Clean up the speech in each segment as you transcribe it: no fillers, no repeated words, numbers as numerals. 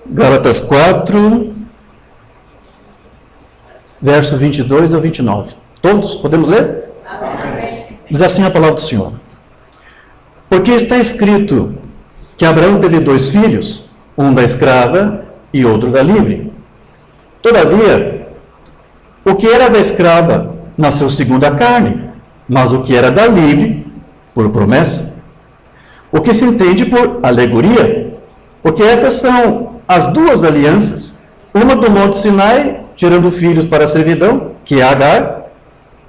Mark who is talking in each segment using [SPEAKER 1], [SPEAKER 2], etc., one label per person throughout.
[SPEAKER 1] Gálatas 4, verso 22 ao 29. Todos podemos ler? Amém. Diz assim a palavra do Senhor. Porque está escrito que Abraão teve 2 filhos, um da escrava e outro da livre. Todavia, o que era da escrava nasceu segundo a carne, mas o que era da livre, por promessa. O que se entende por alegoria, porque essas são as 2 alianças, uma do Monte Sinai, tirando filhos para a servidão, que é Agar.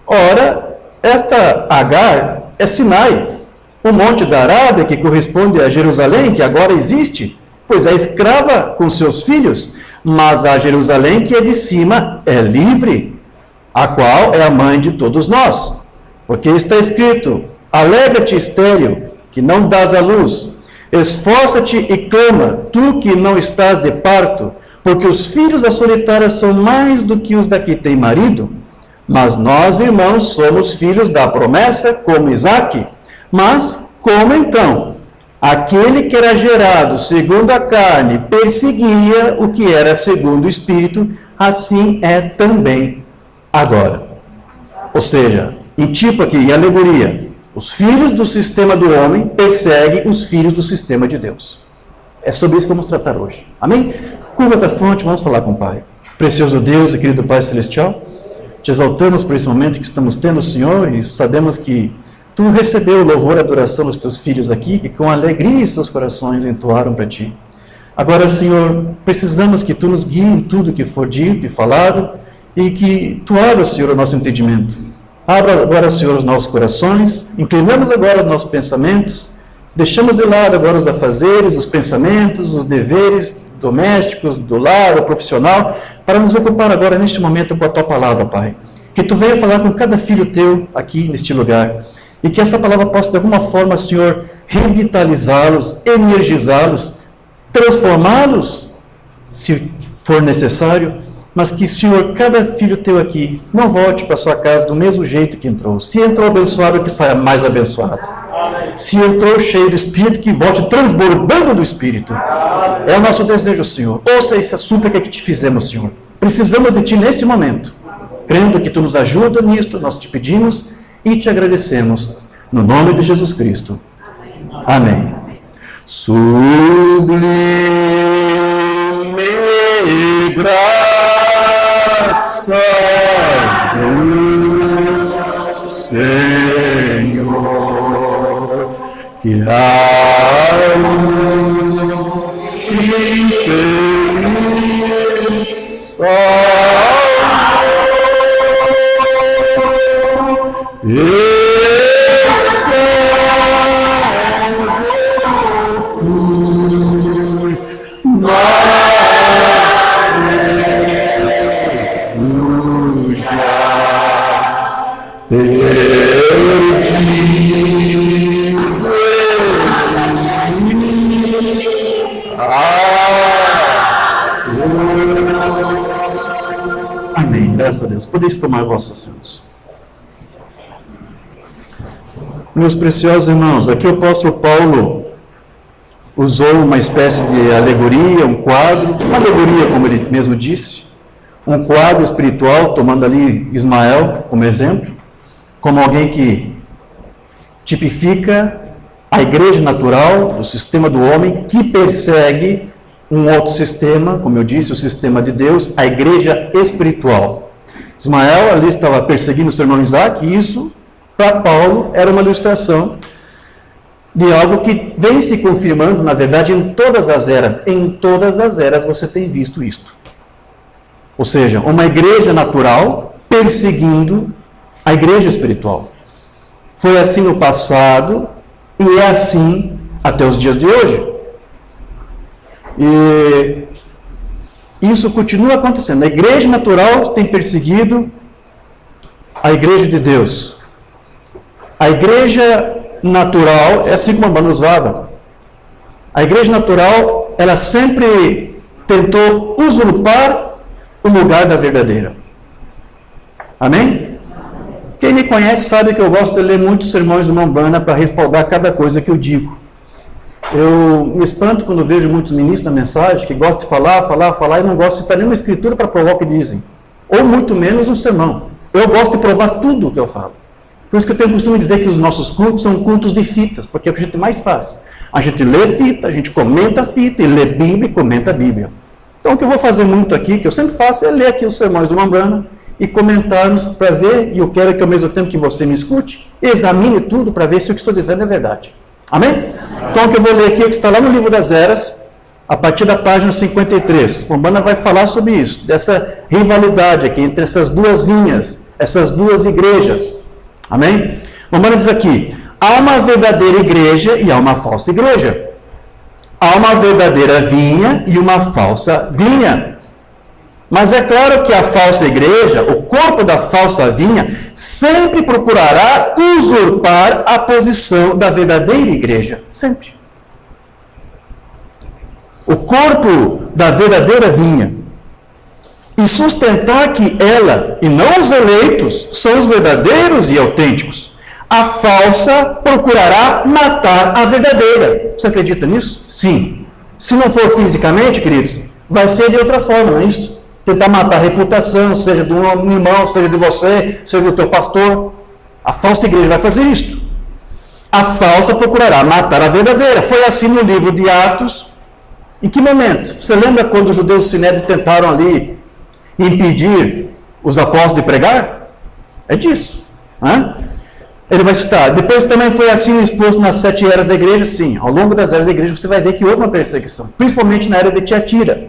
[SPEAKER 1] Ora, esta Agar é Sinai, o monte da Arábia, que corresponde a Jerusalém, que agora existe, pois é escrava com seus filhos, mas a Jerusalém que é de cima é livre, a qual é a mãe de todos nós. Porque está escrito, alegra-te, estéril, que não dás à luz, esforça-te e clama, tu que não estás de parto, porque os filhos da solitária são mais do que os da que tem marido. Mas nós, irmãos, somos filhos da promessa, como Isaque. Mas como então? Aquele que era gerado segundo a carne perseguia o que era segundo o Espírito, assim é também agora. Ou seja, em tipo aqui, em alegoria, os filhos do sistema do homem perseguem os filhos do sistema de Deus. É sobre isso que vamos tratar hoje. Amém? Curva da fonte, vamos falar com o Pai. Precioso Deus e querido Pai Celestial, te exaltamos por esse momento que estamos tendo, Senhor, e sabemos que Tu recebeu o louvor e a adoração dos Teus filhos aqui, que com alegria em seus corações entoaram para Ti. Agora, Senhor, precisamos que Tu nos guie em tudo que for dito e falado, e que Tu abra, Senhor, o nosso entendimento. Abra agora, Senhor, os nossos corações, inclinamos agora os nossos pensamentos, deixamos de lado agora os afazeres, os pensamentos, os deveres domésticos, do lar, o profissional, para nos ocupar agora neste momento com a Tua palavra, Pai. Que Tu venha falar com cada filho Teu aqui neste lugar, e que essa palavra possa de alguma forma, Senhor, revitalizá-los, energizá-los, transformá-los, se for necessário, mas que, Senhor, cada filho Teu aqui não volte para sua casa do mesmo jeito que entrou. Se entrou abençoado, que saia mais abençoado. Se entrou cheio do Espírito, que volte transbordando do Espírito. É o nosso desejo, Senhor. Ouça essa súplica que te fizemos, Senhor. Precisamos de Ti nesse momento. Crendo que Tu nos ajuda nisto, nós te pedimos e te agradecemos. No nome de Jesus Cristo. Amém. Sublime graça do Senhor, que infeliz Amém. Graças a Deus. Podeis tomar vossos assentos. Meus preciosos irmãos, aqui o apóstolo Paulo usou uma espécie de alegoria, um quadro, uma alegoria, como ele mesmo disse, um quadro espiritual, tomando ali Ismael como exemplo, como alguém que tipifica a igreja natural, o sistema do homem, que persegue um outro sistema, como eu disse, o sistema de Deus, a igreja espiritual. Ismael ali estava perseguindo o seu irmão Isaque, e isso, para Paulo, era uma ilustração de algo que vem se confirmando, na verdade, em todas as eras. Em todas as eras você tem visto isto. Ou seja, uma igreja natural perseguindo a igreja espiritual. Foi assim no passado e é assim até os dias de hoje. E isso continua acontecendo. A igreja natural tem perseguido a igreja de Deus. A igreja natural é assim como a banda usava. A igreja natural, ela sempre tentou usurpar o lugar da verdadeira. Amém? Quem me conhece sabe que eu gosto de ler muitos sermões de Umbanda para respaldar cada coisa que eu digo. Eu me espanto quando vejo muitos ministros na mensagem que gostam de falar e não gostam de citar nenhuma escritura para provar o que dizem. Ou muito menos um sermão. Eu gosto de provar tudo o que eu falo. Por isso que eu tenho o costume de dizer que os nossos cultos são cultos de fitas, porque é o que a gente mais faz. A gente lê fita, a gente comenta a fita, e lê Bíblia e comenta a Bíblia. Então o que eu vou fazer muito aqui, que eu sempre faço, é ler aqui os sermões do Mambrano e comentarmos para ver, e eu quero que ao mesmo tempo que você me escute, examine tudo para ver se o que estou dizendo é verdade. Amém? Então o que eu vou ler aqui é o que está lá no livro das Eras, a partir da página 53. O Mambrano vai falar sobre isso, dessa rivalidade aqui entre essas duas vinhas, essas duas igrejas. Amém? O Mambrano diz aqui: há uma verdadeira igreja e há uma falsa igreja. Há uma verdadeira vinha e uma falsa vinha. Mas é claro que a falsa igreja, o corpo da falsa vinha, sempre procurará usurpar a posição da verdadeira igreja. Sempre. O corpo da verdadeira vinha. E sustentar que ela, e não os eleitos, são os verdadeiros e autênticos. A falsa procurará matar a verdadeira. Você acredita nisso? Sim. Se não for fisicamente, queridos, vai ser de outra forma, não é isso? Tentar matar a reputação, seja de um irmão, seja de você, seja do teu pastor. A falsa igreja vai fazer isto. A falsa procurará matar a verdadeira. Foi assim no livro de Atos. Em que momento? Você lembra quando os judeus do Sinédrio tentaram ali impedir os apóstolos de pregar? É disso. Ele vai citar. Depois também foi assim exposto nas 7 eras da igreja. Sim, ao longo das eras da igreja você vai ver que houve uma perseguição. Principalmente na era de Tiatira.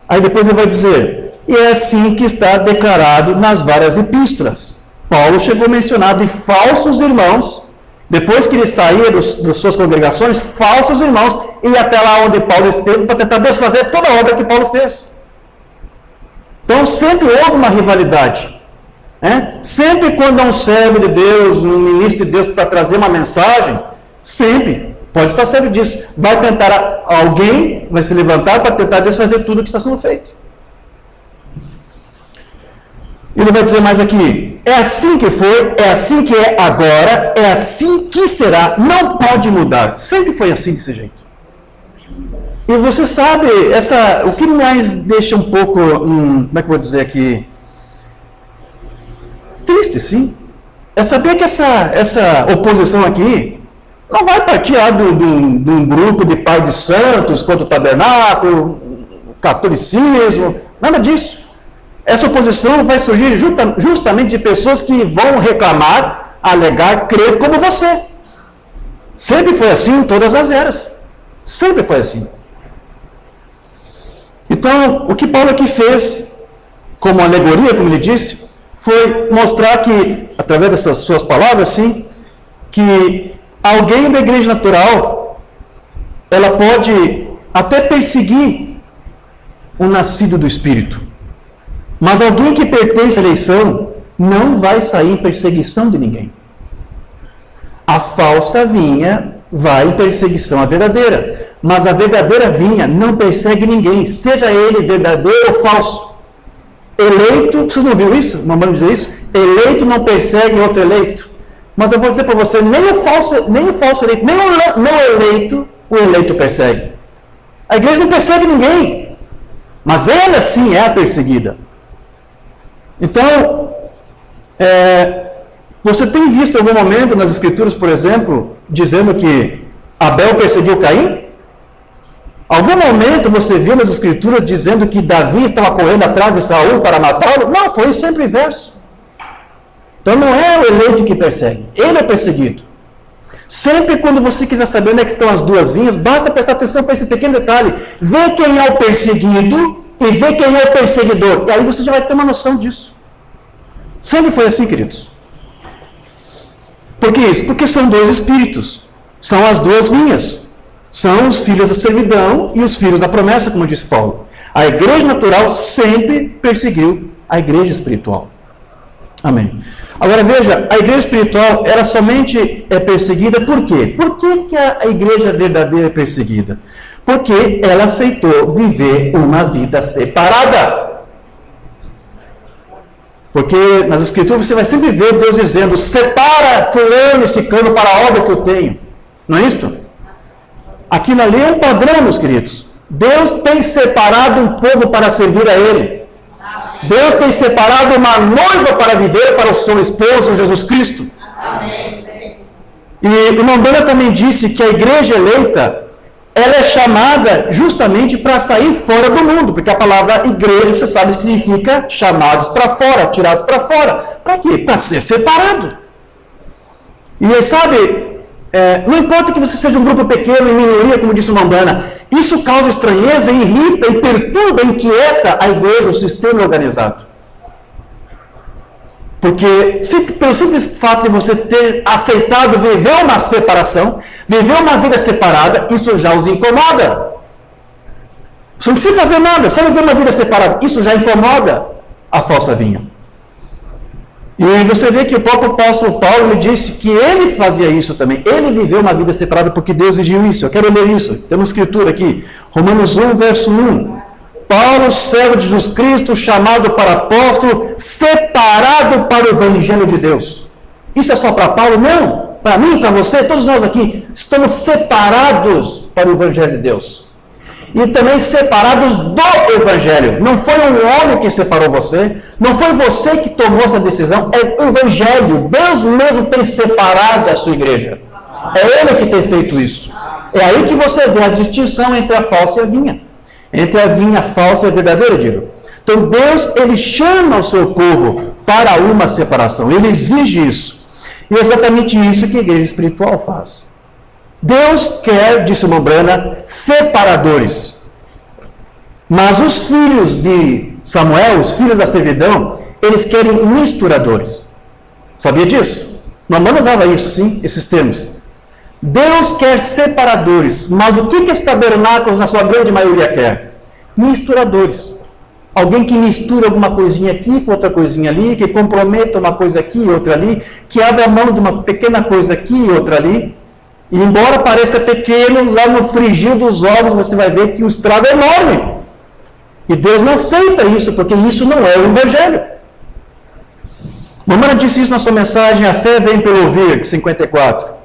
[SPEAKER 1] Aí depois ele vai dizer, e é assim que está declarado nas várias epístolas. Paulo chegou a mencionar de falsos irmãos, depois que ele saía das suas congregações, falsos irmãos, e até lá onde Paulo esteve para tentar desfazer toda a obra que Paulo fez. Então sempre houve uma rivalidade. Sempre quando há um servo de Deus, um ministro de Deus para trazer uma mensagem, sempre, pode estar certo disso, vai tentar, alguém vai se levantar para tentar desfazer tudo o que está sendo feito. Ele vai dizer mais aqui, é assim que foi, é assim que é agora, é assim que será, não pode mudar. Sempre foi assim desse jeito. E você sabe, o que mais deixa um pouco, como é que eu vou dizer aqui, triste, sim, é saber que essa oposição aqui não vai partir lá de um grupo de pais de santos contra o tabernáculo, catolicismo, nada disso. Essa oposição vai surgir justamente de pessoas que vão reclamar, alegar, crer como você. Sempre foi assim em todas as eras. Sempre foi assim. Então, o que Paulo aqui fez, como alegoria, como ele disse, foi mostrar que, através dessas suas palavras, sim, que alguém da igreja natural, ela pode até perseguir um nascido do Espírito. Mas alguém que pertence à eleição não vai sair em perseguição de ninguém. A falsa vinha vai em perseguição à verdadeira. Mas a verdadeira vinha não persegue ninguém, seja ele verdadeiro ou falso. Eleito, vocês não viram isso? Mamãe dizer isso? Eleito não persegue outro eleito. Mas eu vou dizer para você, nem o falso eleito, nem o não eleito, o eleito persegue. A igreja não persegue ninguém. Mas ela sim é a perseguida. Então, você tem visto em algum momento nas Escrituras, por exemplo, dizendo que Abel perseguiu Caim? Algum momento você viu nas Escrituras dizendo que Davi estava correndo atrás de Saul para matá-lo? Não, foi sempre o inverso. Então não é o eleito que persegue, ele é perseguido. Sempre quando você quiser saber onde é que estão as duas vinhas, basta prestar atenção para esse pequeno detalhe. Vê quem é o perseguido e vê quem é o perseguidor. E aí você já vai ter uma noção disso. Sempre foi assim, queridos. Por que isso? Porque são dois espíritos. São as duas vinhas. São os filhos da servidão e os filhos da promessa, como disse Paulo. A igreja natural sempre perseguiu a igreja espiritual. Amém. Agora veja, a igreja espiritual, ela somente é perseguida por quê? Por que a igreja verdadeira é perseguida? Porque ela aceitou viver uma vida separada. Porque nas Escrituras você vai sempre ver Deus dizendo, separa fulano e ciclano para a obra que eu tenho. Não é isto? Aquilo ali é um padrão, meus queridos. Deus tem separado um povo para servir a Ele. Deus tem separado uma noiva para viver para o seu esposo, Jesus Cristo. E o irmão Dana também disse que a igreja eleita, ela é chamada justamente para sair fora do mundo, porque a palavra igreja, você sabe, significa chamados para fora, tirados para fora. Para quê? Para ser separado. E sabe, não importa que você seja um grupo pequeno, em minoria, como disse o irmão Dana, isso causa estranheza, irrita e perturba, inquieta a igreja, o sistema organizado. Porque, pelo simples fato de você ter aceitado viver uma separação, viver uma vida separada, isso já os incomoda. Você não precisa fazer nada, só viver uma vida separada. Isso já incomoda a falsa vinha. E você vê que o próprio apóstolo Paulo, ele disse que ele fazia isso também. Ele viveu uma vida separada porque Deus exigiu isso. Eu quero ler isso. Tem uma escritura aqui. Romanos 1, verso 1. Paulo, servo de Jesus Cristo, chamado para apóstolo, separado para o evangelho de Deus. Isso é só para Paulo? Não. Para mim, para você, todos nós aqui, estamos separados para o evangelho de Deus. E também separados do evangelho. Não foi um homem que separou você, não foi você que tomou essa decisão, é o evangelho. Deus mesmo tem separado a sua igreja. É Ele que tem feito isso. É aí que você vê a distinção entre a falsa e a vinha. Entre a vinha falsa e a verdadeira, eu digo. Então Deus, Ele chama o seu povo para uma separação. Ele exige isso. E é exatamente isso que a igreja espiritual faz. Deus quer, disse o irmão Brana, separadores. Mas os filhos de Samuel, os filhos da servidão, eles querem misturadores. Sabia disso? Mamãe usava isso, sim, esses termos. Deus quer separadores, mas o que os tabernáculos, na sua grande maioria, quer? Misturadores. Alguém que mistura alguma coisinha aqui com outra coisinha ali, que comprometa uma coisa aqui e outra ali, que abre a mão de uma pequena coisa aqui e outra ali. E embora pareça pequeno, lá no frigir dos ovos você vai ver que o estrago é enorme. E Deus não aceita isso, porque isso não é o evangelho. Mamãe disse isso na sua mensagem, A Fé Vem pelo Ouvir, de 54.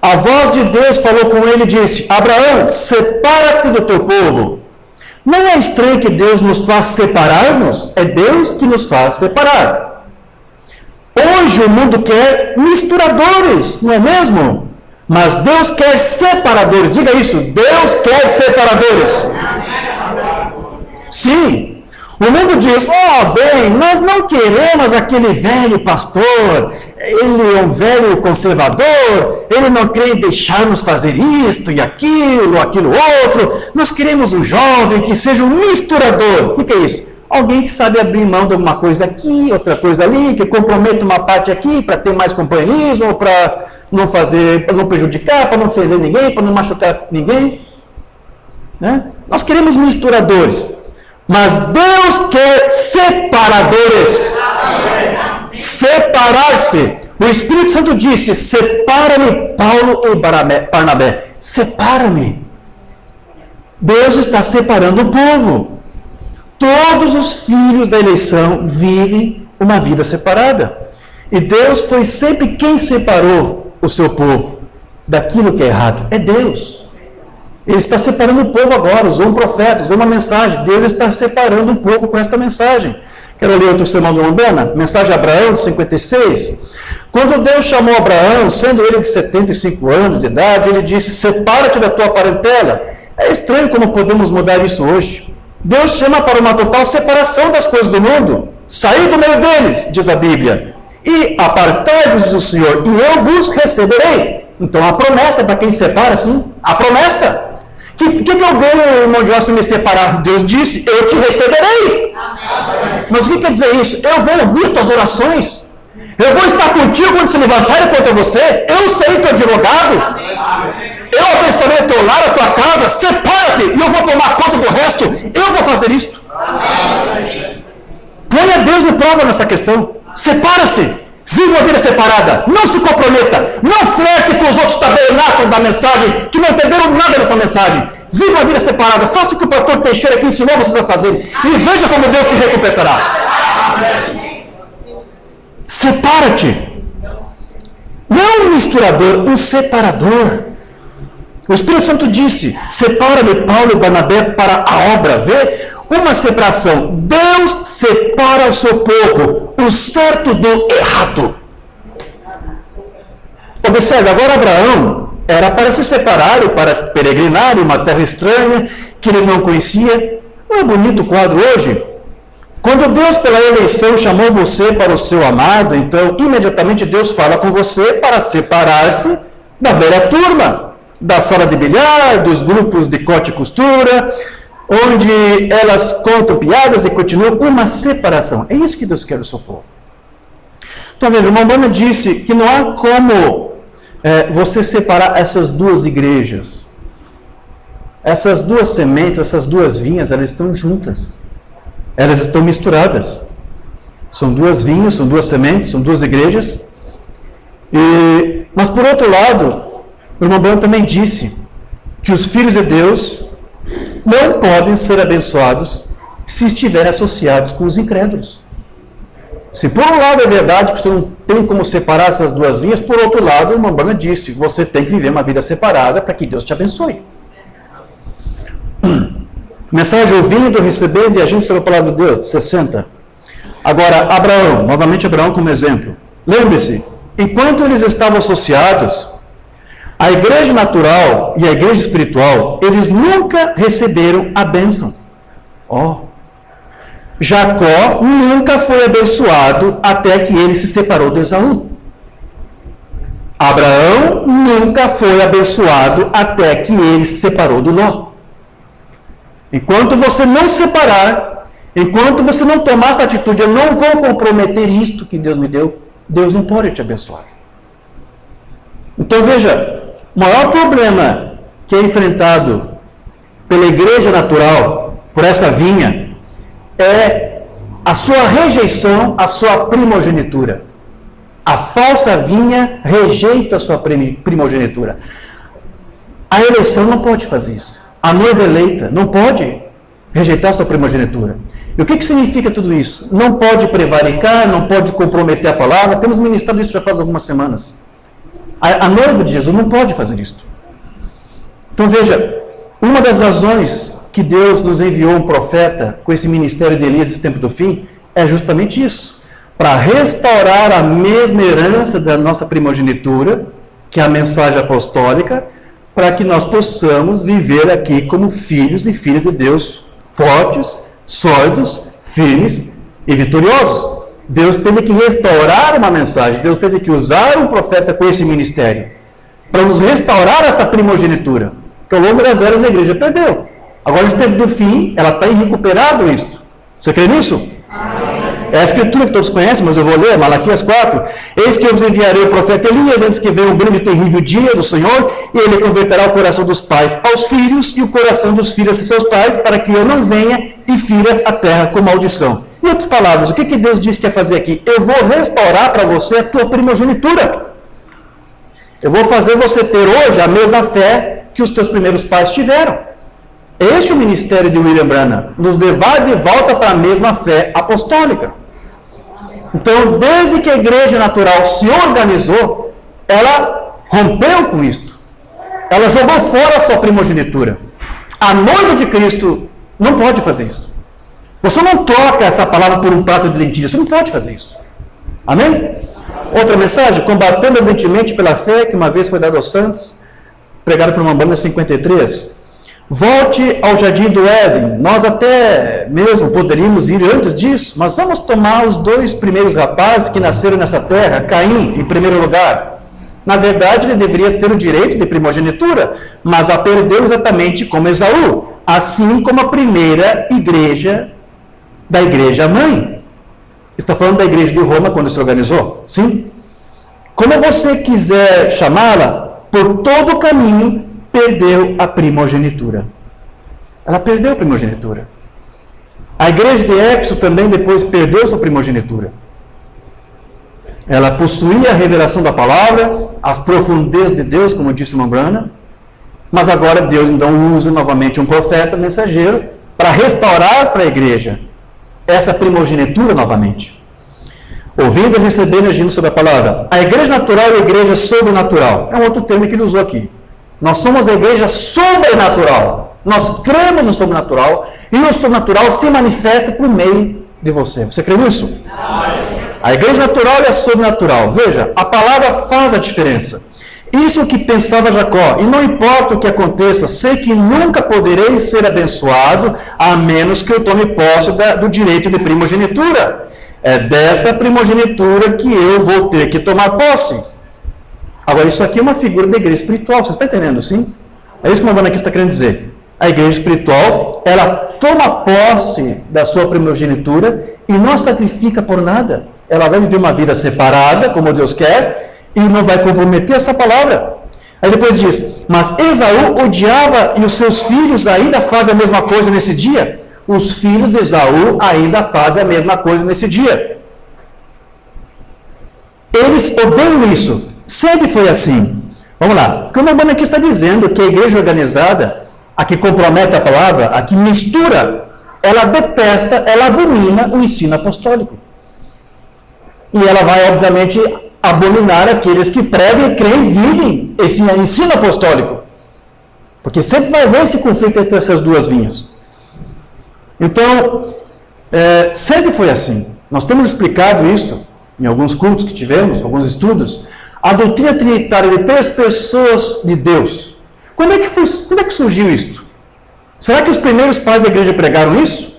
[SPEAKER 1] A voz de Deus falou com ele e disse: Abraão, separa-te do teu povo. Não é estranho que Deus nos faz separar-nos? É Deus que nos faz separar. Hoje o mundo quer misturadores, não é mesmo? Mas Deus quer separadores. Diga isso, Deus quer separadores. Sim. O mundo diz: bem, nós não queremos aquele velho pastor, ele é um velho conservador, ele não quer deixar-nos fazer isto e aquilo outro. Nós queremos um jovem que seja um misturador. O que é isso? Alguém que sabe abrir mão de uma coisa aqui, outra coisa ali, que comprometa uma parte aqui para ter mais companheirismo, para não fazer, para não prejudicar, para não ofender ninguém, para não machucar ninguém. Né? Nós queremos misturadores. Mas Deus quer separadores. Separar-se. O Espírito Santo disse: separa-me, Paulo e Barnabé. Separa-me. Deus está separando o povo. Todos os filhos da eleição vivem uma vida separada. E Deus foi sempre quem separou o seu povo daquilo que é errado. É Deus. Ele está separando o povo agora, usou um profeta, usou uma mensagem. Deus está separando o povo com esta mensagem. Quero ler outro sermão do Londana, mensagem de Abraão, de 56. Quando Deus chamou Abraão, sendo ele de 75 anos de idade, ele disse: separa-te da tua parentela. É estranho como podemos mudar isso hoje. Deus chama para uma total separação das coisas do mundo. Sair do meio deles, diz a Bíblia. E apartai-vos do Senhor, e eu vos receberei. Então a promessa para quem separa, sim, a promessa. O que eu ganho, irmão de se me separar? Deus disse: eu te receberei. Amém. Mas o que quer dizer isso? Eu vou ouvir tuas orações. Eu vou estar contigo quando se levantarem contra você. Eu serei teu advogado. Amém. Eu abençoarei o teu lar, a tua casa. Separa-te e eu vou tomar conta do resto. Eu vou fazer isto. Põe a Deus em prova nessa questão. Separa-se. Viva uma vida separada, não se comprometa, não flerte com os outros tabernáculos da mensagem, que não entenderam nada dessa mensagem. Viva uma vida separada, faça o que o pastor Teixeira aqui ensinou vocês a fazer, e veja como Deus te recompensará. Separa-te. Não um misturador, um separador. O Espírito Santo disse: separa-me Paulo e Barnabé para a obra. Vê? Uma separação. Deus separa o seu povo, o certo do errado. Observe, agora Abraão era para se separar, para peregrinar em uma terra estranha que ele não conhecia. Não é bonito o quadro hoje? Quando Deus, pela eleição, chamou você para o seu amado, então, imediatamente Deus fala com você para separar-se da velha turma, da sala de bilhar, dos grupos de corte e costura, onde elas contam piadas e continuam uma separação. É isso que Deus quer do seu povo. Então, veja, o irmão Branham disse que não há como você separar essas duas igrejas. Essas duas sementes, essas duas vinhas, elas estão juntas. Elas estão misturadas. São duas vinhas, são duas sementes, são duas igrejas. Mas, por outro lado, o irmão Branham também disse que os filhos de Deus não podem ser abençoados se estiverem associados com os incrédulos. Se por um lado é verdade que você não tem como separar essas duas vinhas, por outro lado, o irmão Branham disse, você tem que viver uma vida separada para que Deus te abençoe. Mensagem ouvindo, recebendo e agindo sobre a palavra de Deus, 60. Agora, Abraão, novamente Abraão como exemplo. Lembre-se, enquanto eles estavam associados, a igreja natural e a igreja espiritual, eles nunca receberam a bênção. Jacó nunca foi abençoado até que ele se separou de Esaú. Abraão nunca foi abençoado até que ele se separou do Ló. Enquanto você não separar, enquanto você não tomar essa atitude, eu não vou comprometer isto que Deus me deu, Deus não pode te abençoar. Então veja, o maior problema que é enfrentado pela igreja natural, por essa vinha, é a sua rejeição à sua primogenitura. A falsa vinha rejeita a sua primogenitura. A eleição não pode fazer isso. A noiva eleita não pode rejeitar sua primogenitura. E o que significa tudo isso? Não pode prevaricar, não pode comprometer a palavra. Temos ministrado isso já faz algumas semanas. A noiva de Jesus não pode fazer isso. Então veja, uma das razões que Deus nos enviou um profeta com esse ministério de Elias nesse tempo do fim é justamente isso. Para restaurar a mesma herança da nossa primogenitura, que é a mensagem apostólica, para que nós possamos viver aqui como filhos e filhas de Deus, fortes, sólidos, firmes e vitoriosos. Deus teve que restaurar uma mensagem, Deus teve que usar um profeta com esse ministério, para nos restaurar essa primogenitura, que ao longo das eras a igreja perdeu. Agora, nesse tempo do fim, ela está recuperado isto. Você crê nisso? Amém. É a escritura que todos conhecem, mas eu vou ler, Malaquias 4. Eis que eu vos enviarei o profeta Elias antes que venha o grande e terrível dia do Senhor, e ele converterá o coração dos pais aos filhos e o coração dos filhos a seus pais, para que eu não venha e fira a terra com maldição. Em outras palavras, o que Deus disse que ia fazer aqui? Eu vou restaurar para você a tua primogenitura. Eu vou fazer você ter hoje a mesma fé que os teus primeiros pais tiveram. Este é o ministério de William Branham, nos levar de volta para a mesma fé apostólica. Então, desde que a igreja natural se organizou, ela rompeu com isto. Ela jogou fora a sua primogenitura. A noiva de Cristo não pode fazer isso. Você não troca essa palavra por um prato de lentilhas, você não pode fazer isso. Amém? Outra mensagem, combatendo ardentemente pela fé que uma vez foi dada aos santos, pregado por uma banda 53. Volte ao jardim do Éden. Nós até mesmo poderíamos ir antes disso, mas vamos tomar os dois primeiros rapazes que nasceram nessa terra, Caim, em primeiro lugar. Na verdade, ele deveria ter o direito de primogenitura, mas a perdeu exatamente como Esaú, assim como a primeira igreja da igreja mãe. Está falando da igreja de Roma quando se organizou? Sim? Como você quiser chamá-la, por todo o caminho, perdeu a primogenitura. Ela perdeu a primogenitura. A igreja de Éfeso também depois perdeu sua primogenitura. Ela possuía a revelação da palavra, as profundezas de Deus, como disse Branham, mas agora Deus então usa novamente um profeta mensageiro para restaurar para a igreja essa primogenitura novamente. Ouvindo, recebendo e agindo sobre a palavra. A igreja natural e a igreja sobrenatural. É um outro termo que ele usou aqui. Nós somos a igreja sobrenatural. Nós cremos no sobrenatural e o sobrenatural se manifesta por meio de você. Você crê nisso? A igreja natural e a sobrenatural. Veja, a palavra faz a diferença. Isso que pensava Jacó, e não importa o que aconteça, sei que nunca poderei ser abençoado, a menos que eu tome posse do direito de primogenitura. É dessa primogenitura que eu vou ter que tomar posse. Agora, isso aqui é uma figura da igreja espiritual, você está entendendo, sim? É isso que o Mavana aqui está querendo dizer. A igreja espiritual, ela toma posse da sua primogenitura e não sacrifica por nada. Ela vai viver uma vida separada, como Deus quer, e não vai comprometer essa palavra. Aí depois diz, mas Esaú odiava e os seus filhos ainda fazem a mesma coisa nesse dia? Os filhos de Esaú ainda fazem a mesma coisa nesse dia. Eles odeiam isso. Sempre foi assim. Vamos lá. O que o Mabana aqui está dizendo que a igreja organizada, a que compromete a palavra, a que mistura, ela detesta, ela abomina o ensino apostólico. E ela vai, obviamente, abominar aqueles que pregam, creem e vivem esse ensino apostólico. Porque sempre vai haver esse conflito entre essas duas linhas. Então, sempre foi assim. Nós temos explicado isso em alguns cultos que tivemos, alguns estudos. A doutrina trinitária de 3 pessoas de Deus. Como é que surgiu isto? Será que os primeiros pais da igreja pregaram isso?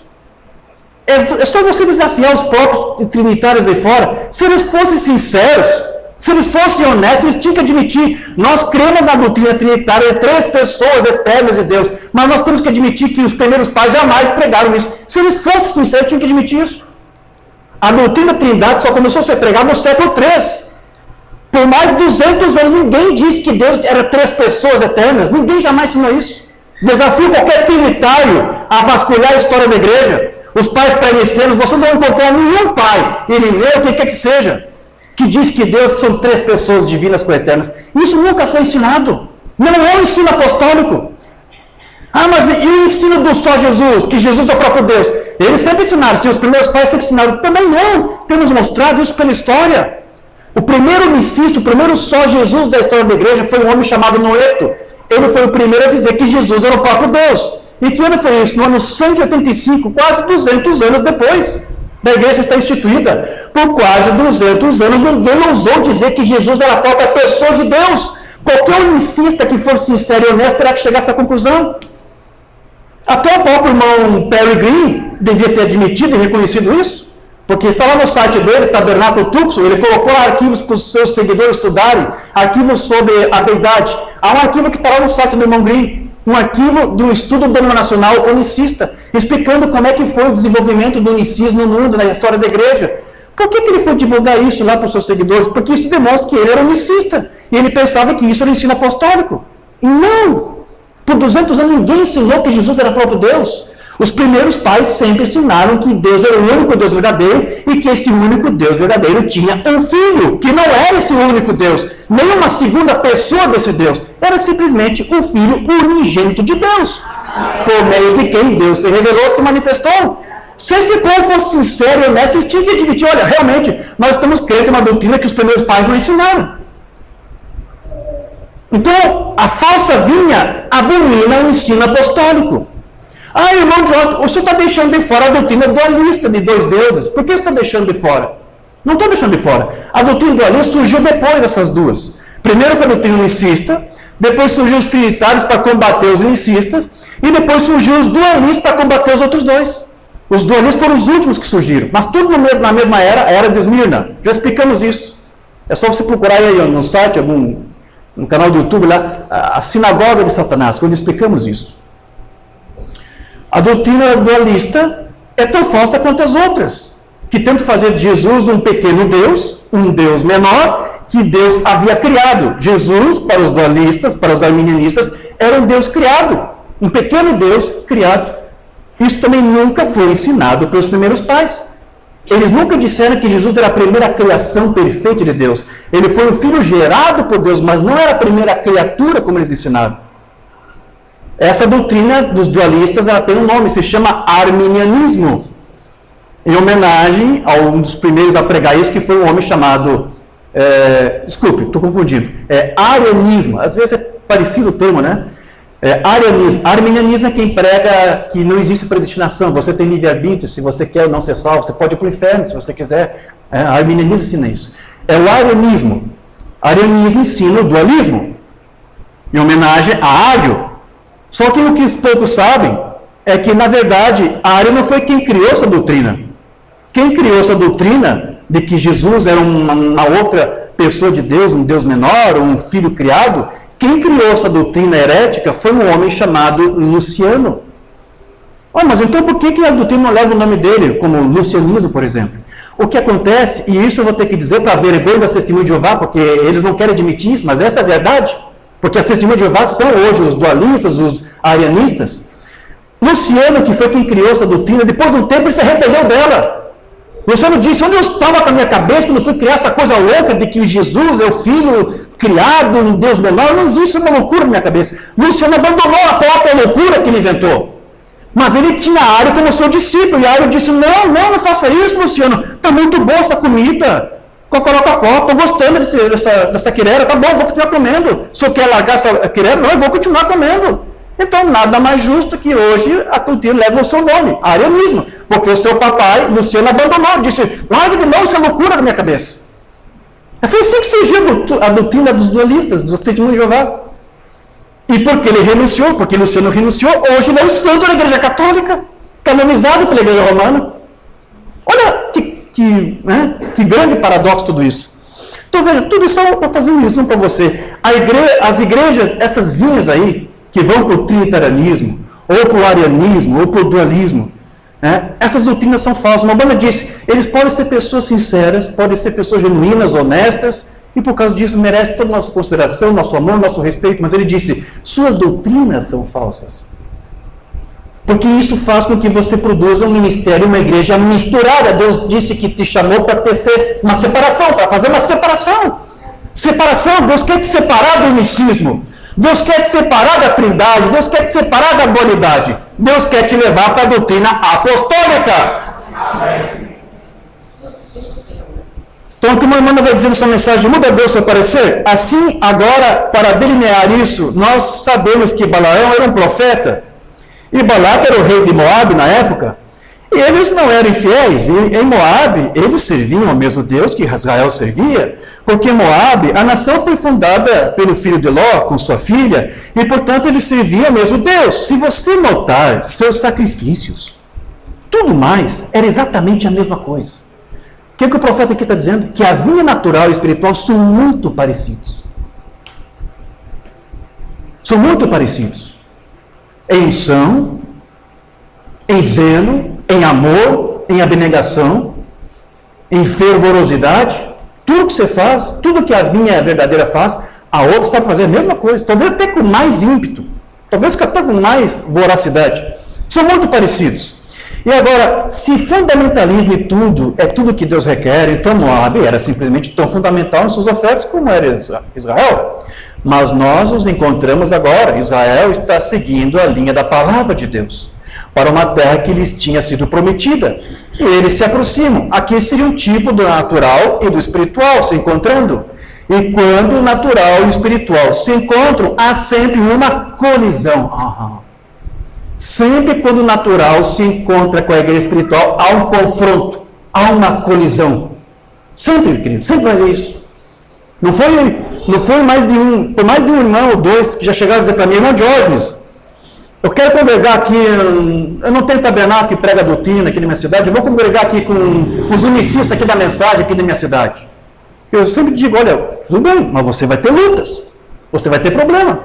[SPEAKER 1] É só você desafiar os próprios trinitários de fora. Se eles fossem sinceros, se eles fossem honestos, eles tinham que admitir, nós cremos na doutrina trinitária de 3 pessoas eternas de Deus, mas nós temos que admitir que os primeiros pais jamais pregaram isso. Se eles fossem sinceros, tinham que admitir isso. A doutrina da Trindade só começou a ser pregada no século III. Por mais de 200 anos, ninguém disse que Deus era 3 pessoas eternas. Ninguém jamais ensinou isso. Desafio qualquer trinitário a vasculhar a história da igreja. Os pais pré-nicenos, você não vai encontrar nenhum pai, Irineu, o que quer que seja, que diz que Deus são 3 pessoas divinas coeternas. Isso nunca foi ensinado. Não é o ensino apostólico. Ah, mas e o ensino do só Jesus, que Jesus é o próprio Deus? Eles sempre ensinaram, sim, os primeiros pais sempre ensinaram. Também não. Temos mostrado isso pela história. O primeiro unicista, o primeiro só Jesus da história da igreja foi um homem chamado Noeto. Ele foi o primeiro a dizer que Jesus era o próprio Deus. E que ano foi isso? No ano 185, quase 200 anos depois da igreja estar instituída. Por quase 200 anos, ninguém ousou dizer que Jesus era a própria pessoa de Deus. Qualquer unicista que for sincero e honesto terá que chegar a essa conclusão. Até o próprio irmão Perry Green devia ter admitido e reconhecido isso. Porque está lá no site dele, Tabernáculo Tucson, ele colocou lá arquivos para os seus seguidores estudarem, arquivos sobre a deidade. Há um arquivo que está lá no site do irmão Green, um arquivo de um estudo denominacional unicista, explicando como é que foi o desenvolvimento do unicismo no mundo, na história da igreja. Por que ele foi divulgar isso lá para os seus seguidores? Porque isso demonstra que ele era unicista, e ele pensava que isso era ensino apostólico. E não! Por 200 anos ninguém ensinou que Jesus era o próprio Deus. Os primeiros pais sempre ensinaram que Deus era o único Deus verdadeiro e que esse único Deus verdadeiro tinha um filho, que não era esse único Deus, nem uma segunda pessoa desse Deus, era simplesmente o Filho unigênito de Deus, por meio de quem Deus se revelou, se manifestou. Se esse povo fosse sincero e honesto, eles tinham que admitir, olha, realmente, nós estamos crendo em uma doutrina que os primeiros pais não ensinaram. Então, a falsa vinha abomina o ensino apostólico. Ah, irmão Jorge, você está deixando de fora a doutrina dualista de 2 deuses. Por que você está deixando de fora? Não estou deixando de fora. A doutrina dualista surgiu depois dessas duas. Primeiro foi a doutrina unicista, depois surgiu os trinitários para combater os unicistas, e depois surgiu os dualistas para combater os outros 2. Os dualistas foram os últimos que surgiram, mas tudo na mesma era, a era de Esmirna. Já explicamos isso. É só você procurar aí no site, no canal do YouTube lá, a Sinagoga de Satanás, onde explicamos isso. A doutrina dualista é tão falsa quanto as outras, que tentam fazer de Jesus um pequeno Deus, um Deus menor, que Deus havia criado. Jesus, para os dualistas, para os arminianistas, era um Deus criado, um pequeno Deus criado. Isso também nunca foi ensinado pelos primeiros pais. Eles nunca disseram que Jesus era a primeira criação perfeita de Deus. Ele foi um filho gerado por Deus, mas não era a primeira criatura como eles ensinaram. Essa doutrina dos dualistas, ela tem um nome, se chama arminianismo, em homenagem a um dos primeiros a pregar isso, que foi um homem chamado, desculpe, estou confundindo, arianismo. Às vezes parecido o termo, né? Arianismo. Arminianismo é quem prega que não existe predestinação, você tem livre-arbítrio, se você quer ou não ser salvo, você pode ir para o inferno se você quiser. Arminianismo ensina isso. É o arianismo. Arianismo ensina o dualismo, em homenagem a Ário. Só que o que os poucos sabem é que, na verdade, Ário não foi quem criou essa doutrina. Quem criou essa doutrina de que Jesus era uma outra pessoa de Deus, um Deus menor, um filho criado, quem criou essa doutrina herética foi um homem chamado Luciano. Mas então por que a doutrina não leva o nome dele, como lucianismo, por exemplo? O que acontece, e isso eu vou ter que dizer para vergonha das testemunhas de Jeová, porque eles não querem admitir isso, mas essa é a verdade, porque as testemunhas de Jeová são hoje os dualistas, os arianistas. Luciano, que foi quem criou essa doutrina, depois de um tempo ele se arrependeu dela. Luciano disse, onde eu estava com a minha cabeça quando eu fui criar essa coisa louca de que Jesus é o filho criado, um Deus menor? Não existe uma loucura na minha cabeça. Luciano abandonou a própria loucura que ele inventou. Mas ele tinha Ário como seu discípulo, e Ário disse, não faça isso, Luciano, está muito boa essa comida, cocorococó, estou gostando dessa quirera, tá bom, vou continuar comendo. Se eu quer largar essa quirera, não, eu vou continuar comendo. Então, nada mais justo que hoje a doutrina leva o seu nome, arianismo, porque o seu papai, Luciano, abandonou, disse, larga de mão essa loucura da minha cabeça. Foi assim que surgiu a doutrina dos dualistas, dos testemunhos de Jeová. E porque ele renunciou, porque Luciano renunciou, hoje ele é o santo da Igreja Católica, canonizado pela Igreja Romana. Olha que grande paradoxo tudo isso. Então veja, tudo isso é para fazer um resumo para você. As igrejas, essas vinhas aí, que vão para o trinitarianismo, ou para o arianismo, ou para o dualismo, essas doutrinas são falsas. Mabana disse, eles podem ser pessoas sinceras, podem ser pessoas genuínas, honestas, e por causa disso merece toda a nossa consideração, nosso amor, nosso respeito, mas ele disse, suas doutrinas são falsas. Porque isso faz com que você produza um ministério, uma igreja misturada. Deus disse que te chamou para ter uma separação, para fazer uma separação. Separação, Deus quer te separar do unicismo. Deus quer te separar da trindade, Deus quer te separar da dualidade. Deus quer te levar para a doutrina apostólica. Amém. Então, o que uma irmã vai dizer na sua mensagem, muda Deus seu parecer? Assim, agora, para delinear isso, nós sabemos que Balaão era um profeta, e Balaque era o rei de Moabe na época, e eles não eram infiéis, e em Moabe, eles serviam ao mesmo Deus que Israel servia, porque Moabe, a nação foi fundada pelo filho de Ló, com sua filha, e portanto eles serviam ao mesmo Deus. Se você notar seus sacrifícios, tudo mais, era exatamente a mesma coisa. O que o profeta aqui está dizendo? Que a vinha natural e espiritual são muito parecidos. São muito parecidos. Em unção, em zelo, em amor, em abnegação, em fervorosidade. Tudo que você faz, tudo que a vinha verdadeira faz, a outra sabe fazer a mesma coisa. Talvez até com mais ímpeto. Talvez até com mais voracidade. São muito parecidos. E agora, se fundamentalismo e tudo é tudo que Deus requer, então Moabe era simplesmente tão fundamental em suas ofertas como era Israel. Mas nós nos encontramos agora, Israel está seguindo a linha da palavra de Deus, para uma terra que lhes tinha sido prometida. E eles se aproximam. Aqui seria um tipo do natural e do espiritual se encontrando. E quando o natural e o espiritual se encontram, há sempre uma colisão. Sempre quando o natural se encontra com a igreja espiritual, há um confronto, há uma colisão. Sempre, querido, sempre vai ver isso. Não foi mais de um, foi mais de um irmão ou dois que já chegaram a dizer para mim, irmão Diógenes, eu quero congregar aqui, eu não tenho tabernáculo que prega a doutrina aqui na minha cidade, eu vou congregar aqui com os unicistas aqui da mensagem aqui na minha cidade. Eu sempre digo, olha, tudo bem, mas você vai ter lutas, você vai ter problema.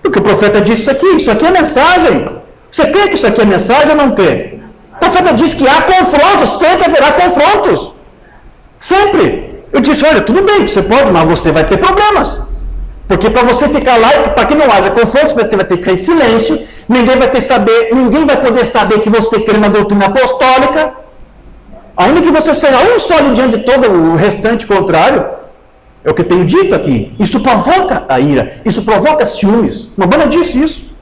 [SPEAKER 1] Porque o profeta disse isso aqui é mensagem. Você crê que isso aqui é mensagem ou não crê? O profeta diz que há confrontos, sempre haverá confrontos. Sempre. Eu disse, olha, tudo bem, você pode, mas você vai ter problemas. Porque para você ficar lá, para que não haja confrontos, você vai ter que ficar em silêncio, ninguém vai poder saber que você crê na doutrina apostólica, ainda que você seja um só diante de todo o restante contrário. É o que eu tenho dito aqui. Isso provoca a ira, isso provoca ciúmes. Mabana disse isso.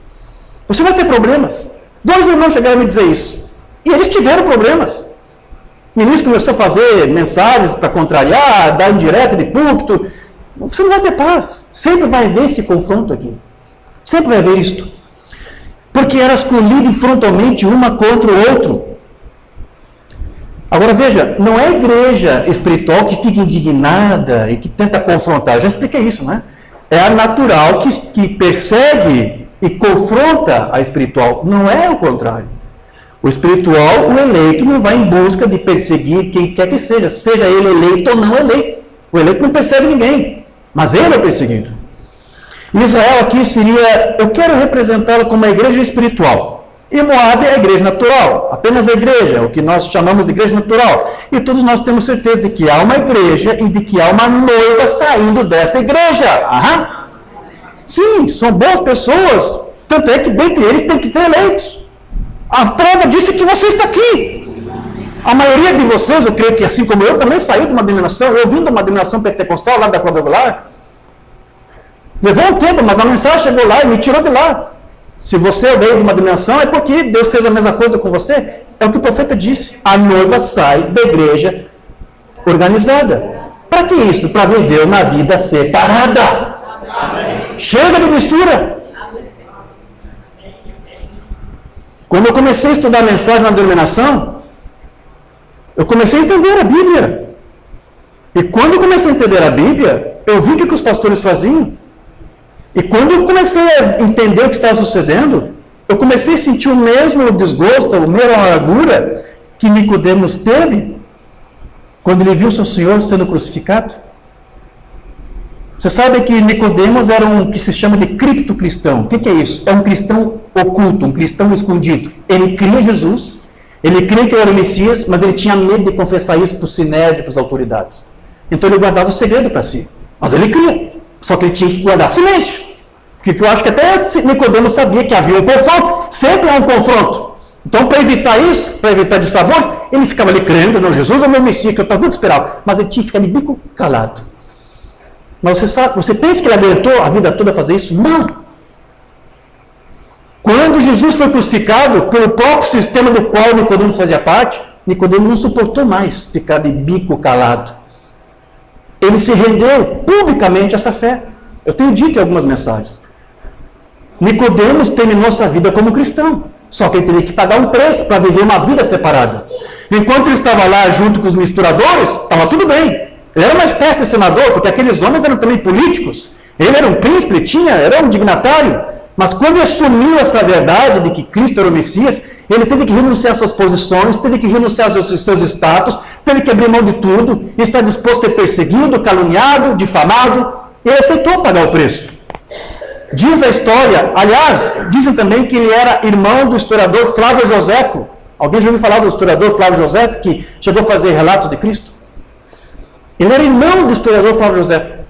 [SPEAKER 1] Você vai ter problemas. 2 irmãos chegaram a me dizer isso. E eles tiveram problemas. O ministro começou a fazer mensagens para contrariar, dar indireta de púlpito. Você não vai ter paz. Sempre vai haver esse confronto aqui. Sempre vai haver isto. Porque elas colidem frontalmente uma contra o outro. Agora veja, não é a igreja espiritual que fica indignada e que tenta confrontar. Eu já expliquei isso, não é? É a natural que persegue e confronta a espiritual. Não é o contrário. O espiritual, o eleito, não vai em busca de perseguir quem quer que seja ele eleito ou não eleito. O eleito não persegue ninguém, mas ele é perseguido. Israel aqui seria, eu quero representá-lo como uma igreja espiritual. E Moab é a igreja natural, apenas a igreja, o que nós chamamos de igreja natural. E todos nós temos certeza de que há uma igreja e de que há uma noiva saindo dessa igreja. Aham. Sim, são boas pessoas, tanto é que dentre eles tem que ter eleitos. A prova disso é que você está aqui. A maioria de vocês, eu creio que assim como eu, também saiu de uma denominação, eu vim de uma denominação pentecostal lá da Quadrangular. Levou um tempo, mas a mensagem chegou lá e me tirou de lá. Se você veio de uma denominação, é porque Deus fez a mesma coisa com você. É o que o profeta disse. A noiva sai da igreja organizada. Para que isso? Para viver uma vida separada. Chega de mistura. Quando eu comecei a estudar a mensagem na denominação, eu comecei a entender a Bíblia. E quando eu comecei a entender a Bíblia, eu vi o que os pastores faziam. E quando eu comecei a entender o que estava sucedendo, eu comecei a sentir o mesmo desgosto, a mesma amargura que Nicodemos teve quando ele viu seu Senhor sendo crucificado. Você sabe que Nicodemos era um que se chama de criptocristão. O que é isso? É um cristão oculto, um cristão escondido. Ele cria Jesus, ele cria que ele era o Messias, mas ele tinha medo de confessar isso para o sinédrio, para as autoridades. Então ele guardava o segredo para si. Mas ele cria. Só que ele tinha que guardar silêncio. Porque eu acho que até Nicodemos sabia que havia um confronto. Sempre há um confronto. Então, para evitar isso, para evitar dissabores, ele ficava ali crendo, não, Jesus é o meu Messias, que eu estava tudo esperando. Mas ele tinha que ficar de bico calado. Mas você pensa que ele aguentou a vida toda a fazer isso? Não! Quando Jesus foi crucificado, pelo próprio sistema do qual Nicodemos fazia parte, Nicodemos não suportou mais ficar de bico calado. Ele se rendeu publicamente a essa fé. Eu tenho dito em algumas mensagens. Nicodemos terminou sua vida como cristão, só que ele teve que pagar um preço para viver uma vida separada. Enquanto ele estava lá junto com os misturadores, estava tudo bem. Ele era uma espécie de senador, porque aqueles homens eram também políticos. Ele era um príncipe, era um dignatário. Mas quando ele assumiu essa verdade de que Cristo era o Messias, ele teve que renunciar às suas posições, teve que renunciar aos seus status, teve que abrir mão de tudo, e está disposto a ser perseguido, caluniado, difamado. Ele aceitou pagar o preço. Diz a história, aliás, dizem também que ele era irmão do historiador Flávio Joséfo. Alguém já ouviu falar do historiador Flávio Joséfo, que chegou a fazer relatos de Cristo? Ele era irmão do historiador Flávio Joséfo.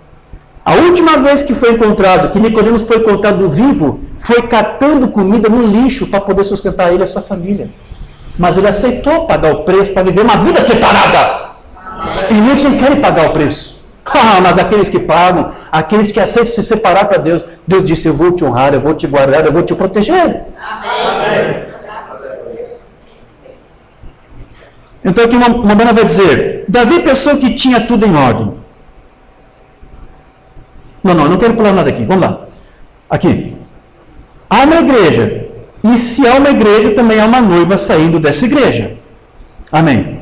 [SPEAKER 1] A última vez que foi encontrado, que Nicodemos foi encontrado vivo, foi catando comida no lixo para poder sustentar ele e a sua família. Mas ele aceitou pagar o preço para viver uma vida separada. E muitos não querem pagar o preço. Mas aqueles que pagam, aqueles que aceitam se separar para Deus, Deus disse, eu vou te honrar, eu vou te guardar, eu vou te proteger. Amém. Então aqui uma banda vai dizer, Davi pensou que tinha tudo em ordem. Não, eu não quero pular nada aqui, vamos lá. Aqui. Há uma igreja, e se há uma igreja, também há uma noiva saindo dessa igreja. Amém.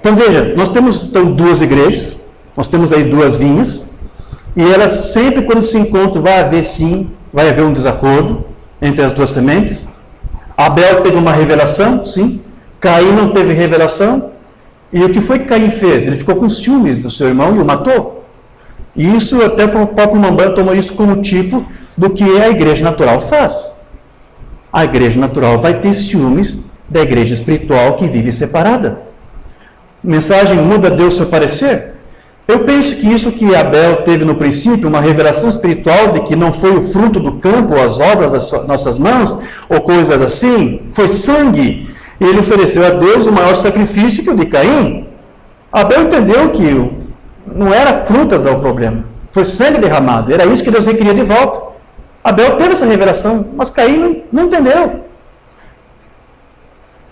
[SPEAKER 1] Então veja, nós temos então, duas igrejas, nós temos aí duas vinhas, e elas sempre quando se encontram vai haver um desacordo entre as duas sementes. Abel teve uma revelação, sim. Caim não teve revelação. E o que foi que Caim fez? Ele ficou com ciúmes do seu irmão e o matou. E isso até o próprio Mambam tomou isso como tipo do que a igreja natural faz. A igreja natural vai ter ciúmes da igreja espiritual que vive separada. Mensagem muda Deus seu parecer? Eu penso que isso que Abel teve no princípio, uma revelação espiritual de que não foi o fruto do campo, as obras das nossas mãos, ou coisas assim, foi sangue. E ele ofereceu a Deus o maior sacrifício que o de Caim. Abel entendeu que não era frutas o problema, foi sangue derramado, era isso que Deus requeria de volta. Abel teve essa revelação, mas Caim não entendeu.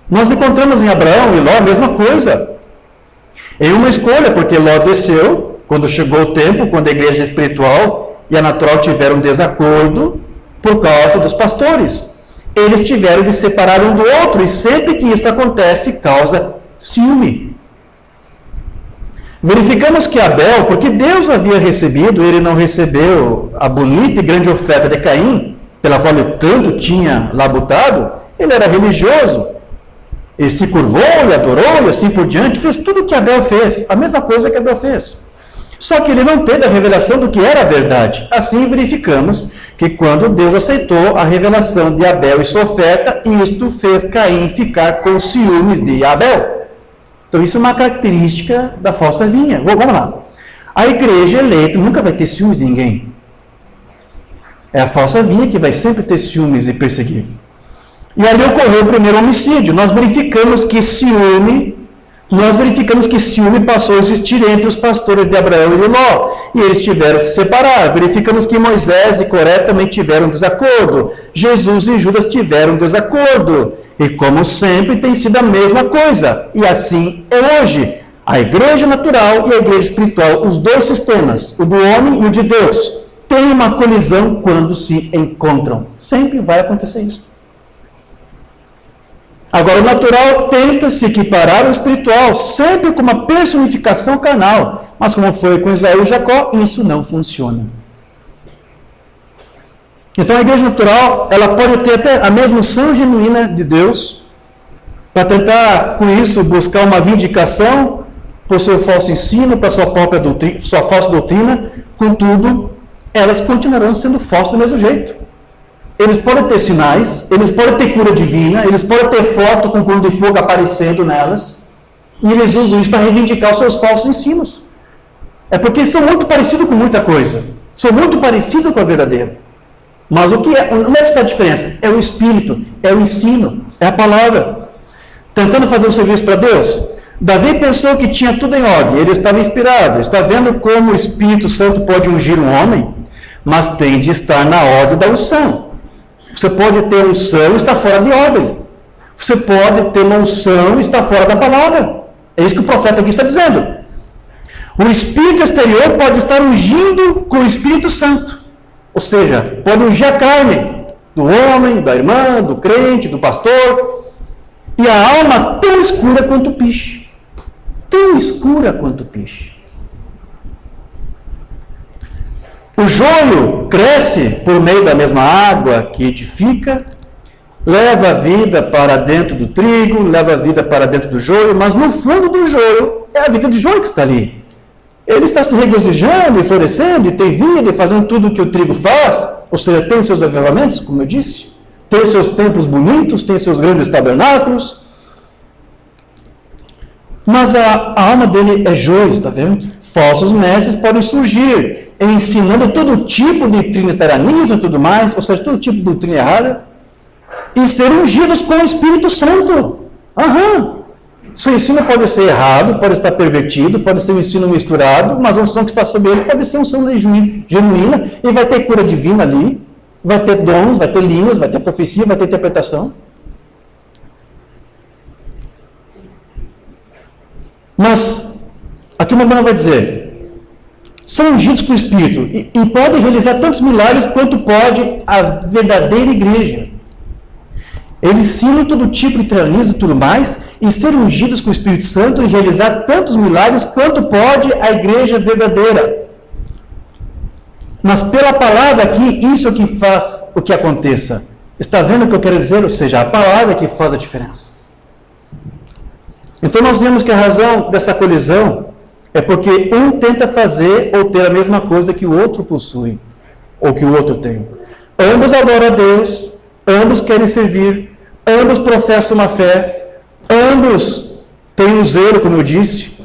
[SPEAKER 1] Nós encontramos em Abraão e Ló a mesma coisa. Em uma escolha, porque Ló desceu, quando chegou o tempo, quando a igreja espiritual e a natural tiveram um desacordo, por causa dos pastores. Eles tiveram de separar um do outro, e sempre que isso acontece, causa ciúme. Verificamos que Abel, porque Deus havia recebido, ele não recebeu a bonita e grande oferta de Caim, pela qual ele tanto tinha labutado. Ele era religioso, ele se curvou e adorou e assim por diante, fez tudo o que Abel fez, a mesma coisa que Abel fez. Só que ele não teve a revelação do que era a verdade. Assim verificamos que quando Deus aceitou a revelação de Abel e sua oferta, isto fez Caim ficar com ciúmes de Abel. Então isso é uma característica da falsa vinha. Vamos lá. A igreja eleita nunca vai ter ciúmes de ninguém. É a falsa vinha que vai sempre ter ciúmes e perseguir. E ali ocorreu o primeiro homicídio. Nós verificamos que ciúme passou a existir entre os pastores de Abraão e de Ló, e eles tiveram de se separar. Verificamos que Moisés e Coré também tiveram desacordo. Jesus e Judas tiveram desacordo. E como sempre tem sido a mesma coisa. E assim é hoje. A igreja natural e a igreja espiritual, os dois sistemas, o do homem e o de Deus, têm uma colisão quando se encontram. Sempre vai acontecer isso. Agora, o natural tenta se equiparar ao espiritual, sempre com uma personificação carnal. Mas como foi com Israel e Jacó, isso não funciona. Então, a igreja natural, ela pode ter até a mesma unção genuína de Deus, para tentar, com isso, buscar uma vindicação por seu falso ensino, para sua própria doutrina, sua falsa doutrina. Contudo, elas continuarão sendo falsas do mesmo jeito. Eles podem ter sinais, eles podem ter cura divina, eles podem ter foto com cor de fogo aparecendo nelas, e eles usam isso para reivindicar os seus falsos ensinos. É porque são muito parecidos com muita coisa, são muito parecidos com a verdadeira. Mas onde é que está a diferença? É o Espírito, é o ensino, é a palavra. Tentando fazer um serviço para Deus, Davi pensou que tinha tudo em ordem, ele estava inspirado, está vendo como o Espírito Santo pode ungir um homem, mas tem de estar na ordem da unção. Você pode ter unção e estar fora de ordem. Você pode ter uma unção e estar fora da palavra. É isso que o profeta aqui está dizendo. O Espírito exterior pode estar ungindo com o Espírito Santo. Ou seja, pode ungir a carne do homem, da irmã, do crente, do pastor. E a alma tão escura quanto o piche. Tão escura quanto o piche. O joio cresce por meio da mesma água que edifica, leva a vida para dentro do trigo, leva a vida para dentro do joio, mas no fundo do joio é a vida do joio que está ali. Ele está se regozijando e florescendo, e tem vida, e fazendo tudo o que o trigo faz, ou seja, tem seus avivamentos, como eu disse, tem seus templos bonitos, tem seus grandes tabernáculos, mas a alma dele é joio, está vendo? Falsos mestres podem surgir, ensinando todo tipo de trinitarianismo e tudo mais, ou seja, todo tipo de doutrina errada, e ser ungidos com o Espírito Santo. Seu ensino pode ser errado, pode estar pervertido, pode ser um ensino misturado, mas a unção que está sobre eles pode ser uma unção genuína, e vai ter cura divina ali, vai ter dons, vai ter línguas, vai ter profecia, vai ter interpretação. Mas, aqui o Mamãe vai dizer, são ungidos com o Espírito e podem realizar tantos milagres quanto pode a verdadeira igreja. Eles ensinam todo tipo de tiranismo e tudo mais, e ser ungidos com o Espírito Santo e realizar tantos milagres quanto pode a igreja verdadeira. Mas pela palavra aqui, isso é o que faz o que aconteça. Está vendo o que eu quero dizer? Ou seja, a palavra é que faz a diferença. Então nós vemos que a razão dessa colisão é porque um tenta fazer ou ter a mesma coisa que o outro possui, ou que o outro tem. Ambos adoram a Deus, ambos querem servir, ambos professam uma fé, ambos têm um zelo, como eu disse,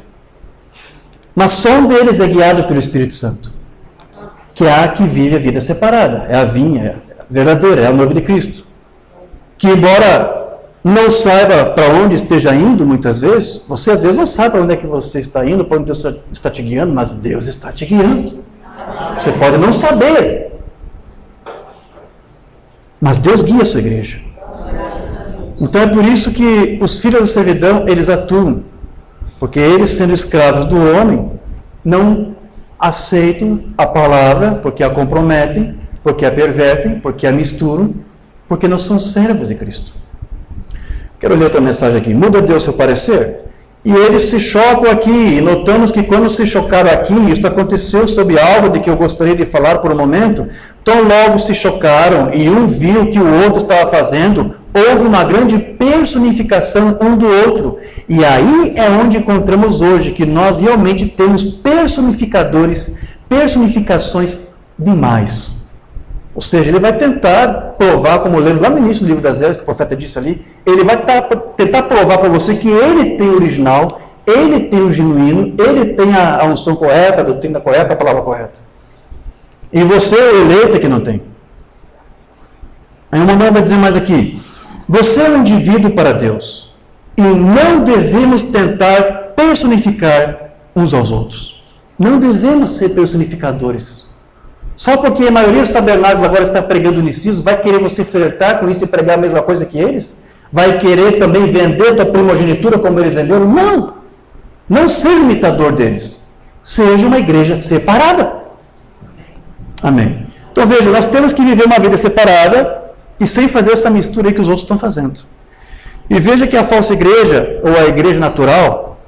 [SPEAKER 1] mas só um deles é guiado pelo Espírito Santo, que é a que vive a vida separada, é a vinha verdadeira, é a noiva de Cristo, que embora não saiba para onde esteja indo, muitas vezes, você às vezes não sabe para onde é que você está indo, para onde Deus está te guiando, mas Deus está te guiando. Você pode não saber, mas Deus guia a sua igreja. Então é por isso que os filhos da servidão, eles atuam, porque eles, sendo escravos do homem, não aceitam a palavra, porque a comprometem, porque a pervertem, porque a misturam, porque não são servos de Cristo. Quero ler outra mensagem aqui. Muda Deus seu parecer? E eles se chocam aqui, e notamos que quando se chocaram aqui, isso aconteceu sobre algo de que eu gostaria de falar por um momento, tão logo se chocaram, e um viu o que o outro estava fazendo, houve uma grande personificação um do outro. E aí é onde encontramos hoje que nós realmente temos personificações demais. Ou seja, ele vai tentar provar, como lemos lá no início do livro das Esdras, que o profeta disse ali, ele vai tentar provar para você que ele tem o original, ele tem o genuíno, ele tem a unção correta, a doutrina correta, a palavra correta. E você, o eleito, é que não tem. Aí o Manuel vai dizer mais aqui, você é um indivíduo para Deus, e não devemos tentar personificar uns aos outros. Não devemos ser personificadores. Só porque a maioria dos tabernáculos agora está pregando unicismo, vai querer você flertar com isso e pregar a mesma coisa que eles? Vai querer também vender a tua primogenitura como eles venderam? Não! Não seja imitador deles. Seja uma igreja separada. Amém. Então veja, nós temos que viver uma vida separada e sem fazer essa mistura aí que os outros estão fazendo. E veja que a falsa igreja, ou a igreja natural,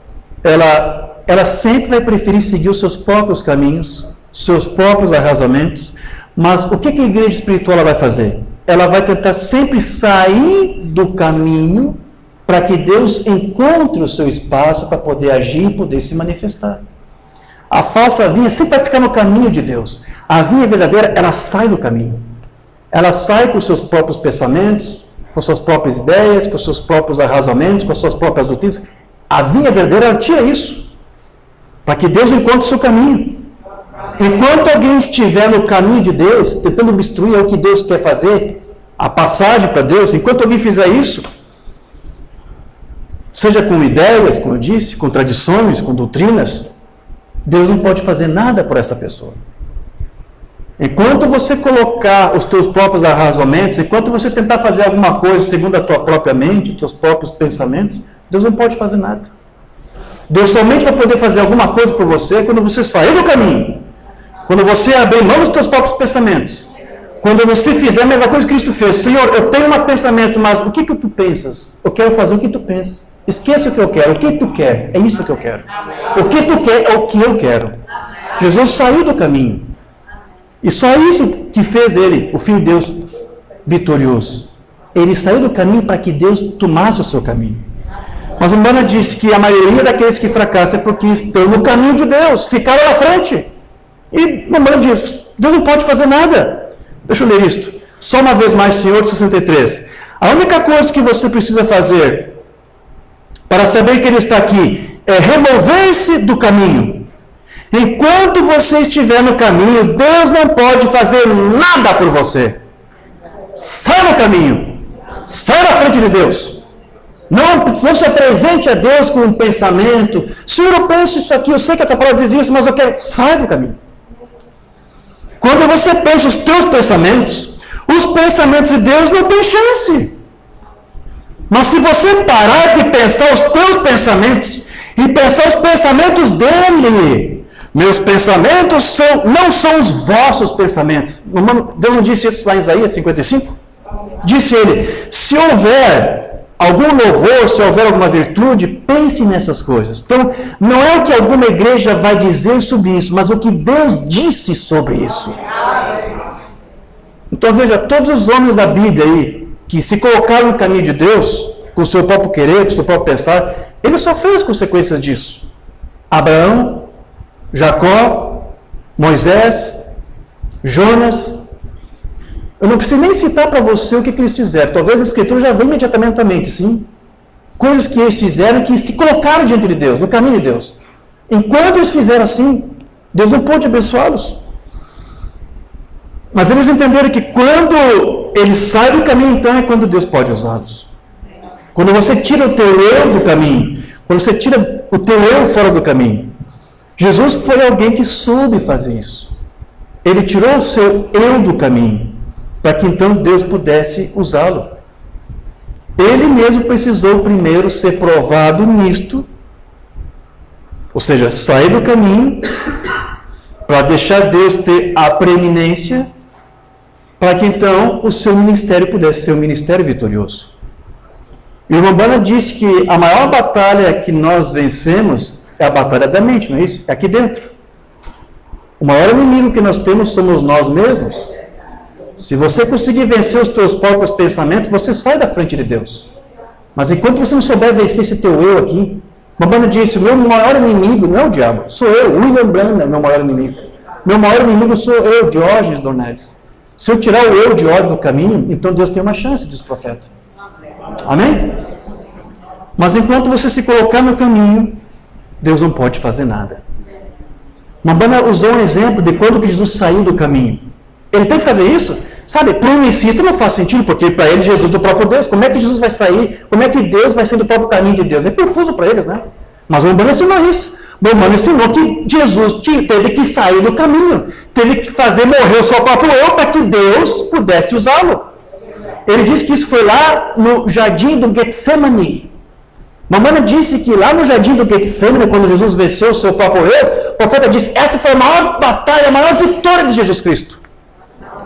[SPEAKER 1] ela sempre vai preferir seguir os seus próprios caminhos, seus próprios arrasamentos, mas o que a igreja espiritual vai fazer? Ela vai tentar sempre sair do caminho para que Deus encontre o seu espaço para poder agir e poder se manifestar. A falsa vinha sempre vai ficar no caminho de Deus. A vinha verdadeira, ela sai do caminho. Ela sai com os seus próprios pensamentos, com suas próprias ideias, com os seus próprios arrasamentos, com as suas próprias doutrinas. A vinha verdadeira, ela tinha isso, para que Deus encontre o seu caminho. Enquanto alguém estiver no caminho de Deus, tentando obstruir o que Deus quer fazer, a passagem para Deus, enquanto alguém fizer isso, seja com ideias, como eu disse, com tradições, com doutrinas, Deus não pode fazer nada por essa pessoa. Enquanto você colocar os teus próprios arrasamentos, enquanto você tentar fazer alguma coisa segundo a tua própria mente, os teus próprios pensamentos, Deus não pode fazer nada. Deus somente vai poder fazer alguma coisa por você quando você sair do caminho. Quando você abrir mão dos teus próprios pensamentos. Quando você fizer a mesma coisa que Cristo fez. Senhor, eu tenho um pensamento, mas o que tu pensas? Eu quero fazer o que tu pensas. Esqueça o que eu quero. O que tu quer? É isso que eu quero. O que tu quer é o que eu quero. Jesus saiu do caminho. E só isso que fez ele, o Filho de Deus, vitorioso. Ele saiu do caminho para que Deus tomasse o seu caminho. Mas o Humana disse que a maioria daqueles que fracassam é porque estão no caminho de Deus, ficaram na frente. E o Humana diz, Deus não pode fazer nada. Deixa eu ler isto. Só uma vez mais, Senhor, de 63. A única coisa que você precisa fazer para saber que Ele está aqui é remover-se do caminho. Enquanto você estiver no caminho, Deus não pode fazer nada por você. Sai do caminho. Sai da frente de Deus. Não se apresente a Deus com um pensamento. Senhor, eu penso isso aqui, eu sei que a tua palavra diz isso, mas eu quero... Sai do caminho. Quando você pensa os teus pensamentos, os pensamentos de Deus não têm chance. Mas se você parar de pensar os teus pensamentos e pensar os pensamentos dele, meus pensamentos não são os vossos pensamentos. Deus não disse isso lá em Isaías 55? Disse ele, se houver algum louvor, se houver alguma virtude, pense nessas coisas. Então, não é o que alguma igreja vai dizer sobre isso, mas o que Deus disse sobre isso. Então, veja, todos os homens da Bíblia aí, que se colocaram no caminho de Deus, com o seu próprio querer, com o seu próprio pensar, eles sofreram as consequências disso. Abraão, Jacó, Moisés, Jonas. Eu não preciso nem citar para você o que eles fizeram. Talvez a Escritura já venha imediatamente à tua mente, sim. Coisas que eles fizeram que se colocaram diante de Deus, no caminho de Deus. Enquanto eles fizeram assim, Deus não pôde abençoá-los. Mas eles entenderam que quando eles saem do caminho, então é quando Deus pode usá-los. Quando você tira o teu eu do caminho, quando você tira o teu eu fora do caminho. Jesus foi alguém que soube fazer isso. Ele tirou o seu eu do caminho, para que então Deus pudesse usá-lo. Ele mesmo precisou primeiro ser provado nisto, ou seja, sair do caminho, para deixar Deus ter a preeminência, para que então o seu ministério pudesse ser um ministério vitorioso. E o Rambana disse que a maior batalha que nós vencemos é a batalha da mente, não é isso? É aqui dentro. O maior inimigo que nós temos somos nós mesmos. Se você conseguir vencer os teus próprios pensamentos, você sai da frente de Deus. Mas enquanto você não souber vencer esse teu eu aqui, Rambana disse, o meu maior inimigo não é o diabo, sou eu, William Branham é meu maior inimigo. Meu maior inimigo sou eu, Diógenes Dornelles. Se eu tirar o eu, Diógenes, do caminho, então Deus tem uma chance, diz o profeta. Amém? Mas enquanto você se colocar no caminho, Deus não pode fazer nada. Rambana usou um exemplo de quando que Jesus saiu do caminho. Ele tem que fazer isso? Sabe, para um unicista não faz sentido, porque para ele Jesus é o próprio Deus. Como é que Jesus vai sair? Como é que Deus vai sair do próprio caminho de Deus? É confuso para eles, né? Mas o Rambana ensinou isso. O Rambana ensinou que Jesus teve que sair do caminho. Teve que fazer morrer o seu próprio eu para que Deus pudesse usá-lo. Ele disse que isso foi lá no jardim do Getsemane. Rambana disse que lá no jardim do Getsemane, quando Jesus venceu o seu próprio eu, o profeta disse, essa foi a maior batalha, a maior vitória de Jesus Cristo.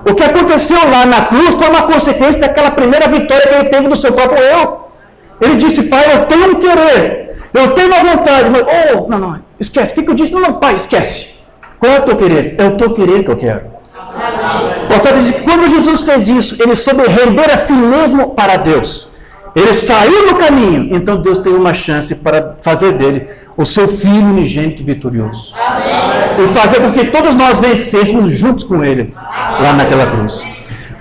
[SPEAKER 1] O que aconteceu lá na cruz foi uma consequência daquela primeira vitória que ele teve do seu próprio eu. Ele disse, pai, eu tenho um querer, eu tenho uma vontade, mas, não, esquece. O que eu disse? Não, pai, esquece. Qual é o teu querer? É o teu querer que eu quero. O profeta diz que quando Jesus fez isso, ele soube render a si mesmo para Deus. Ele saiu do caminho, então Deus tem uma chance para fazer dele o seu Filho unigênito vitorioso. Amém. E fazer com que todos nós vencêssemos juntos com ele, lá naquela cruz.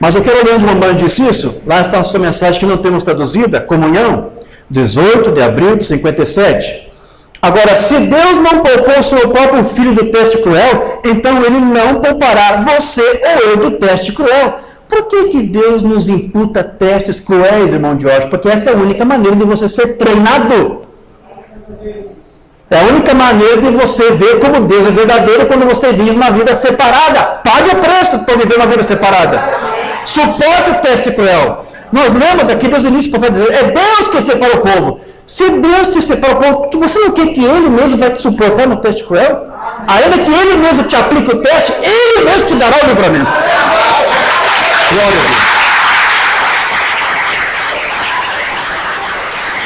[SPEAKER 1] Mas eu quero ler onde o Rambana disse isso. Lá está a sua mensagem que não temos traduzida, Comunhão, 18 de abril de 57. Agora, se Deus não poupou o seu próprio Filho do teste cruel, então ele não poupará você ou eu do teste cruel. Por que Deus nos imputa testes cruéis, irmão Jorge? Porque essa é a única maneira de você ser treinado. É a única maneira de você ver como Deus é verdadeiro quando você vive uma vida separada. Pague o preço por viver uma vida separada. Suporte o teste cruel. Nós lemos aqui desde o início, o profeta dizer, é Deus que separa o povo. Se Deus te separa o povo, você não quer que Ele mesmo vai te suportar no teste cruel? Ainda que Ele mesmo te aplique o teste, Ele mesmo te dará o livramento. Glória a Deus.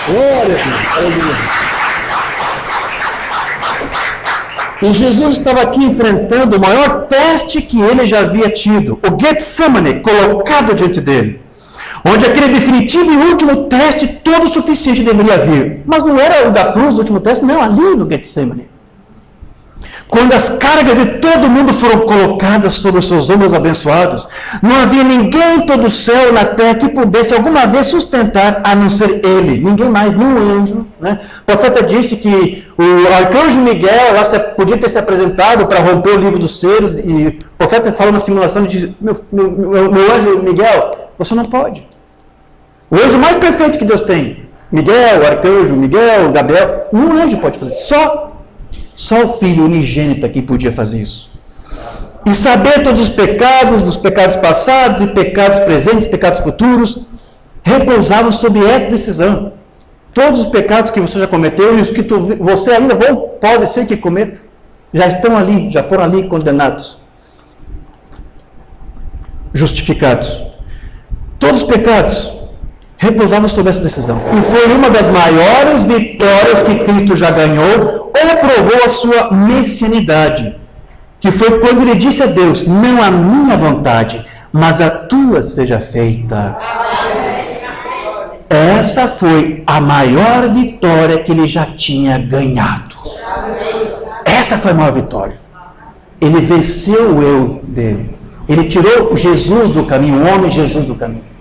[SPEAKER 1] Glória a Deus. E Jesus estava aqui enfrentando o maior teste que ele já havia tido, o Getsemane, colocado diante dele, onde aquele definitivo e último teste todo suficiente deveria vir. Mas não era o da cruz, o último teste, não, ali no Getsemane. Quando as cargas de todo mundo foram colocadas sobre os seus ombros abençoados, não havia ninguém em todo o céu na terra que pudesse alguma vez sustentar, a não ser ele. Ninguém mais, nenhum anjo. Né? O profeta disse que o arcanjo Miguel podia ter se apresentado para romper o livro dos selos, e o profeta fala uma simulação e diz, meu anjo Miguel, você não pode. O anjo mais perfeito que Deus tem, Miguel, o arcanjo Miguel, Gabriel, nenhum anjo pode fazer, só o Filho unigênito aqui podia fazer isso. E saber todos os pecados, dos pecados passados e pecados presentes, pecados futuros, repousavam sobre essa decisão. Todos os pecados que você já cometeu e os que você ainda pode ser que cometa, já estão ali, já foram ali condenados, justificados. Todos os pecados repousavam sobre essa decisão. E foi uma das maiores vitórias que Cristo já ganhou, ou provou a sua messianidade, que foi quando ele disse a Deus, não a minha vontade, mas a tua seja feita. Essa foi a maior vitória que ele já tinha ganhado. Essa foi a maior vitória. Ele venceu o eu dele. Ele tirou Jesus do caminho, o homem Jesus do caminho.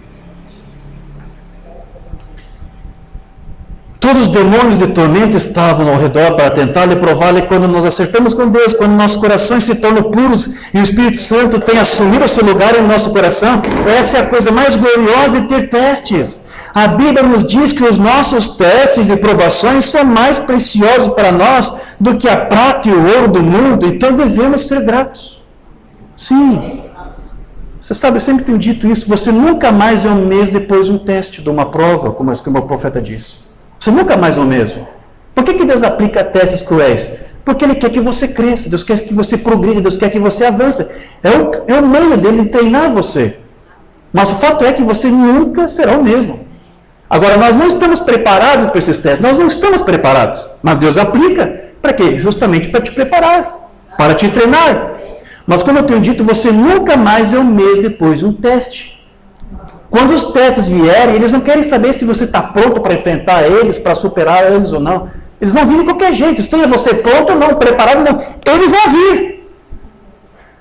[SPEAKER 1] Todos os demônios de tormento estavam ao redor para tentar lhe provar, e quando nós acertamos com Deus, quando nossos corações se tornam puros e o Espírito Santo tem assumido o seu lugar em nosso coração, essa é a coisa mais gloriosa de ter testes. A Bíblia nos diz que os nossos testes e provações são mais preciosos para nós do que a prata e o ouro do mundo, então devemos ser gratos. Sim. Você sabe, eu sempre tenho dito isso, você nunca mais é o mesmo depois de um teste, de uma prova, como o meu profeta disse. Você nunca mais é o mesmo. Por que Deus aplica testes cruéis? Porque Ele quer que você cresça, Deus quer que você progrida, Deus quer que você avance. É o meio dele treinar você. Mas o fato é que você nunca será o mesmo. Agora, nós não estamos preparados para esses testes. Nós não estamos preparados. Mas Deus aplica. Para quê? Justamente para te preparar. Para te treinar. Mas como eu tenho dito, você nunca mais é o mesmo depois de um teste. Quando os testes vierem, eles não querem saber se você está pronto para enfrentar eles, para superar eles ou não. Eles vão vir de qualquer jeito. Esteja você pronto ou não, preparado ou não. Eles vão vir.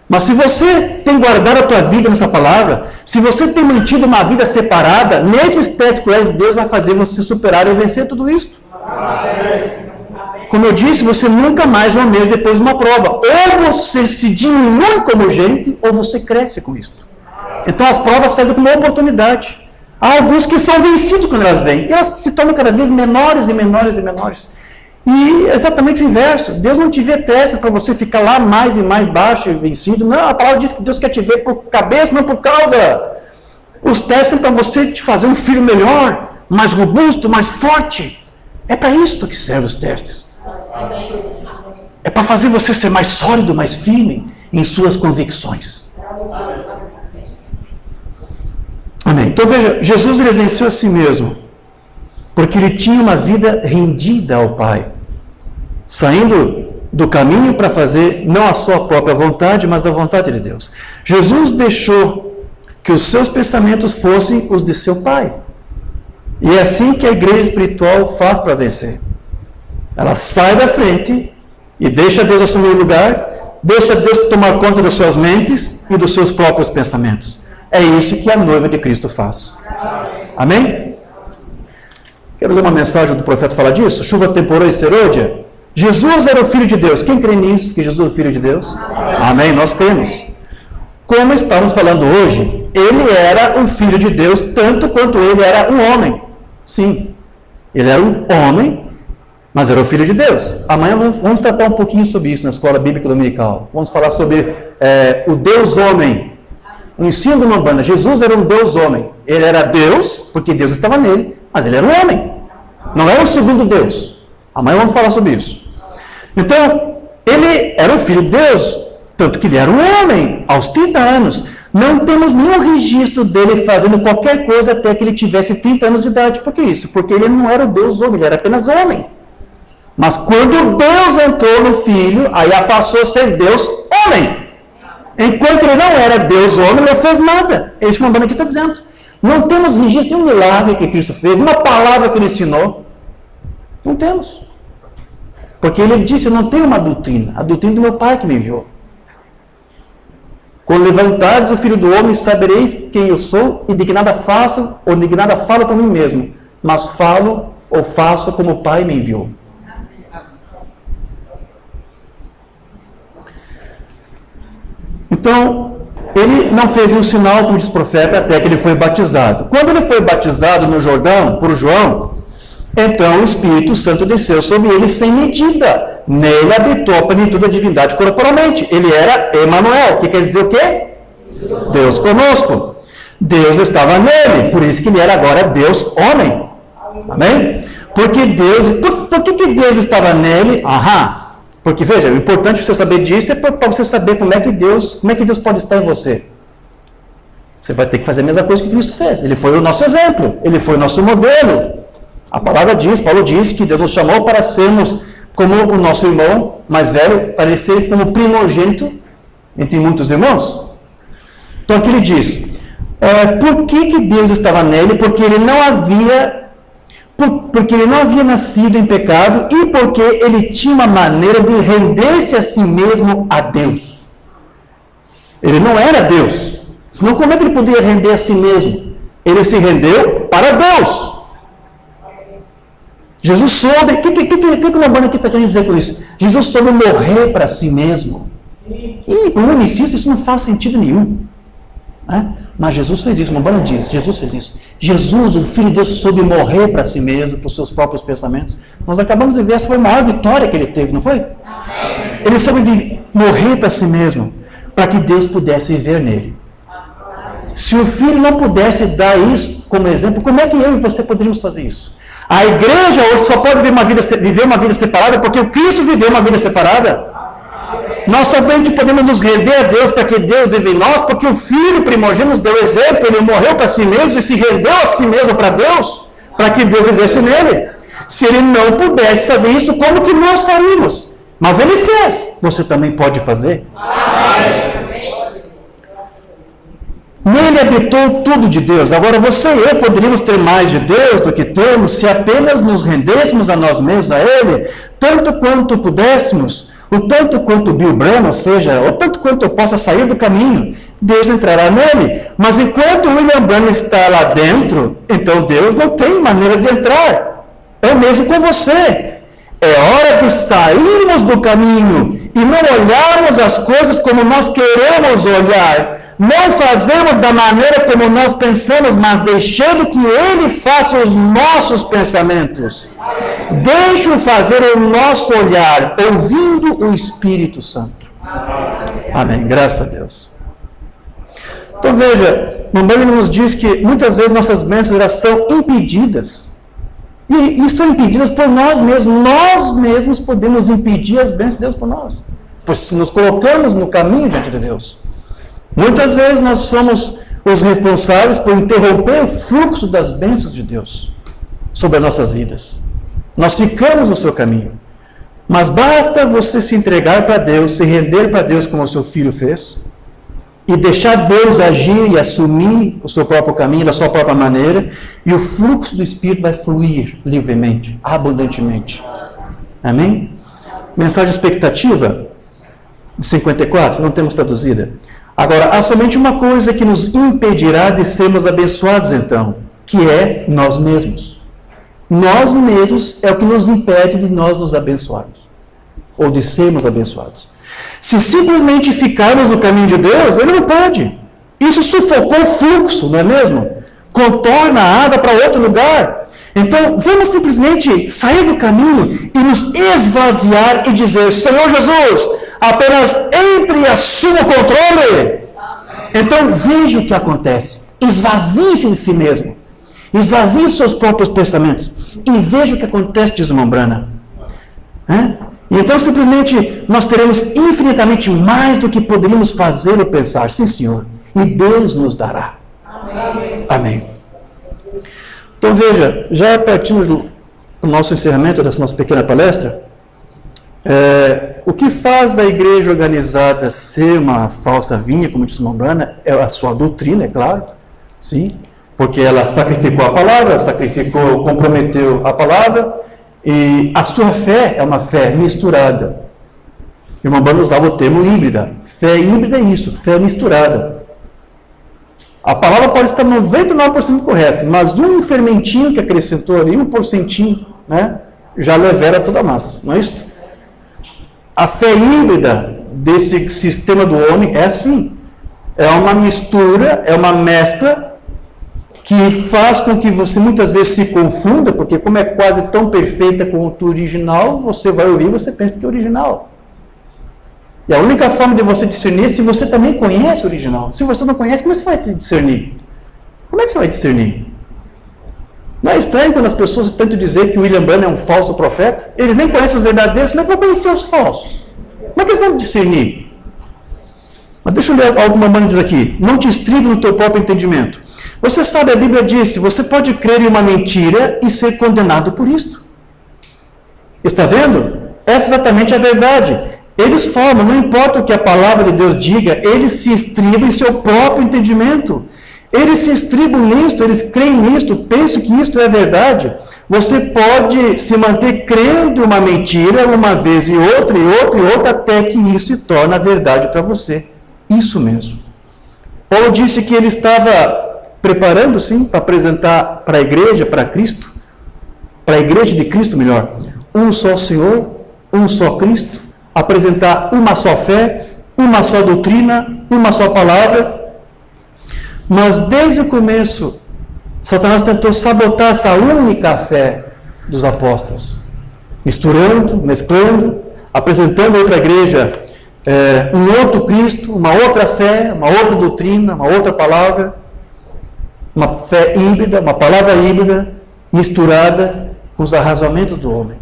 [SPEAKER 1] Mas se você tem guardado a tua vida nessa palavra, se você tem mantido uma vida separada, nesses testes cruéis, Deus vai fazer você superar e vencer tudo isso. Como eu disse, você nunca mais é o mesmo depois de uma prova. Ou você se diminui como gente, ou você cresce com isto. Então as provas servem como uma oportunidade. Há alguns que são vencidos quando elas vêm. E elas se tornam cada vez menores e menores e menores. E é exatamente o inverso. Deus não te vê testes para você ficar lá mais e mais baixo e vencido. Não, a palavra diz que Deus quer te ver por cabeça, não por cauda. Os testes são para você te fazer um filho melhor, mais robusto, mais forte. É para isso que servem os testes. É para fazer você ser mais sólido, mais firme em suas convicções. Amém. Então veja, Jesus ele venceu a si mesmo, porque ele tinha uma vida rendida ao Pai, saindo do caminho para fazer não a sua própria vontade, mas a vontade de Deus. Jesus deixou que os seus pensamentos fossem os de seu Pai. E é assim que a igreja espiritual faz para vencer. Ela sai da frente e deixa Deus assumir o lugar, deixa Deus tomar conta das suas mentes e dos seus próprios pensamentos. É isso que a noiva de Cristo faz. Amém? Quero ler uma mensagem do profeta falar disso. Chuva temporou e serôdia. Jesus era o Filho de Deus. Quem crê nisso, que Jesus é o Filho de Deus? Amém? Nós cremos. Como estamos falando hoje, ele era o Filho de Deus, tanto quanto ele era um homem. Sim, ele era um homem, mas era o Filho de Deus. Amanhã vamos tratar um pouquinho sobre isso na Escola Bíblica Dominical. Vamos falar sobre o Deus-Homem. O ensino de uma banda. Jesus era um Deus-Homem. Ele era Deus, porque Deus estava nele, mas ele era um homem. Não era o segundo Deus. Amanhã vamos falar sobre isso. Então, ele era o Filho de Deus, tanto que ele era um homem, aos 30 anos. Não temos nenhum registro dele fazendo qualquer coisa até que ele tivesse 30 anos de idade. Por que isso? Porque ele não era o Deus-Homem, ele era apenas homem. Mas quando Deus entrou no Filho, aí passou a ser Deus-Homem. Enquanto ele não era Deus-Homem, ele não fez nada. É isso que o Mambana aqui está dizendo. Não temos registro de um milagre que Cristo fez, de uma palavra que ele ensinou. Não temos. Porque ele disse, eu não tenho uma doutrina, a doutrina do meu Pai que me enviou. Quando levantares o Filho do Homem, sabereis quem eu sou e de que nada faço ou de que nada falo por mim mesmo, mas falo ou faço como o Pai me enviou. Então, ele não fez um sinal, como diz o profeta, até que ele foi batizado. Quando ele foi batizado no Jordão, por João, então o Espírito Santo desceu sobre ele sem medida. Nele habitou a plenitude da divindade corporalmente. Ele era Emanuel, que quer dizer o quê? Deus conosco. Deus estava nele, por isso que ele era agora Deus homem. Amém? Porque Deus, por que Deus estava nele? Porque veja, o importante você saber disso é para você saber como é que Deus pode estar em você. Você vai ter que fazer a mesma coisa que Cristo fez. Ele foi o nosso exemplo, ele foi o nosso modelo. A palavra diz, Paulo diz que Deus nos chamou para sermos como o nosso irmão mais velho, para ele ser como primogênito entre muitos irmãos. Então aqui ele diz, por que Deus estava nele? Porque ele não havia nascido em pecado e porque ele tinha uma maneira de render-se a si mesmo a Deus. Ele não era Deus. Senão como é que ele poderia render a si mesmo? Ele se rendeu para Deus. Jesus soube, o que o Mambana aqui está querendo dizer com isso? Jesus soube morrer para si mesmo. E para o unicista isso não faz sentido nenhum. Mas Jesus fez isso, o Mambana diz, Jesus fez isso. Jesus, o Filho de Deus, soube morrer para si mesmo, para os seus próprios pensamentos. Nós acabamos de ver, essa foi a maior vitória que ele teve, não foi? Ele soube morrer para si mesmo, para que Deus pudesse viver nele. Se o Filho não pudesse dar isso como exemplo, como é que eu e você poderíamos fazer isso? A igreja hoje só pode viver uma vida separada porque o Cristo viveu uma vida separada. Nós somente podemos nos render a Deus para que Deus vive em nós, porque o Filho primogênito nos deu exemplo, ele morreu para si mesmo e se rendeu a si mesmo para Deus, para que Deus vivesse nele. Se ele não pudesse fazer isso, como que nós faríamos? Mas ele fez. Você também pode fazer. Nele habitou tudo de Deus. Agora você e eu poderíamos ter mais de Deus do que temos se apenas nos rendêssemos a nós mesmos, a Ele, tanto quanto pudéssemos, o tanto quanto Bill Branham, ou seja, o tanto quanto eu possa sair do caminho, Deus entrará nele. Mas enquanto William Branham está lá dentro, então Deus não tem maneira de entrar. É o mesmo com você. É hora de sairmos do caminho e não olharmos as coisas como nós queremos olhar. Não fazemos da maneira como nós pensamos, mas deixando que Ele faça os nossos pensamentos. Deixe-o fazer o nosso olhar, ouvindo o Espírito Santo. Amém. Graças a Deus. Então veja, o Bíblia nos diz que muitas vezes nossas bênçãos elas são impedidas. E são impedidas por nós mesmos. Nós mesmos podemos impedir as bênçãos de Deus por nós. Pois se nos colocamos no caminho diante de Deus. Muitas vezes nós somos os responsáveis por interromper o fluxo das bênçãos de Deus sobre as nossas vidas. Nós ficamos no seu caminho. Mas basta você se entregar para Deus, se render para Deus como o seu filho fez, e deixar Deus agir e assumir o seu próprio caminho, da sua própria maneira, e o fluxo do Espírito vai fluir livremente, abundantemente. Amém? Mensagem expectativa de 54, não temos traduzida. Agora, há somente uma coisa que nos impedirá de sermos abençoados então, que é nós mesmos. Nós mesmos é o que nos impede de nós nos abençoarmos, ou de sermos abençoados. Se simplesmente ficarmos no caminho de Deus, Ele não pode. Isso sufocou o fluxo, não é mesmo? Contorna a água para outro lugar. Então, vamos simplesmente sair do caminho e nos esvaziar e dizer, Senhor Jesus, apenas entre e assuma o controle. Então, veja o que acontece. Esvazie-se de si mesmo. Esvazie os seus próprios pensamentos. E veja o que acontece, diz o irmão Branham. Então, simplesmente, nós teremos infinitamente mais do que poderíamos fazer ou pensar. Sim, Senhor. E Deus nos dará. Amém. Amém. Então, veja, já partindo do nosso encerramento dessa nossa pequena palestra, o que faz a igreja organizada ser uma falsa vinha, como disse o irmão Branham, é a sua doutrina, é claro. Sim. Porque ela sacrificou a palavra, comprometeu a palavra, e a sua fé é uma fé misturada. O irmão Branham usava o termo híbrida. Fé híbrida é isso, fé misturada. A palavra pode estar 99% correta, mas um fermentinho que acrescentou ali, 1%, né, já levera toda a massa, não é isso? A fé híbrida desse sistema do homem é assim. É uma mistura, é uma mescla que faz com que você muitas vezes se confunda, porque como é quase tão perfeita quanto o original, você vai ouvir e você pensa que é original. E a única forma de você discernir é se você também conhece o original. Se você não conhece, como você vai discernir? Como é que você vai discernir? Não é estranho quando as pessoas tentam dizer que o William Branham é um falso profeta? Eles nem conhecem os verdadeiros, como é que vão conhecer os falsos? Como é que eles vão discernir? Mas deixa eu ler algo que o irmão diz aqui. Não te estribes no teu próprio entendimento. Você sabe, a Bíblia diz, você pode crer em uma mentira e ser condenado por isto. Está vendo? Essa é exatamente a verdade. Eles formam, não importa o que a palavra de Deus diga, eles se estribam em seu próprio entendimento. Eles se estribam nisto, eles creem nisto, pensam que isto é verdade. Você pode se manter crendo uma mentira uma vez e outra, até que isso se torne a verdade para você. Isso mesmo. Paulo disse que ele estava preparando, sim, para apresentar para a igreja, para Cristo, para a igreja de Cristo, melhor, um só Senhor, um só Cristo, apresentar uma só fé, uma só doutrina, uma só palavra. Mas desde o começo, Satanás tentou sabotar essa única fé dos apóstolos, misturando, mesclando, apresentando aí para a igreja um outro Cristo, uma outra fé, uma outra doutrina, uma outra palavra, uma fé híbrida, uma palavra híbrida, misturada com os arrasamentos do homem.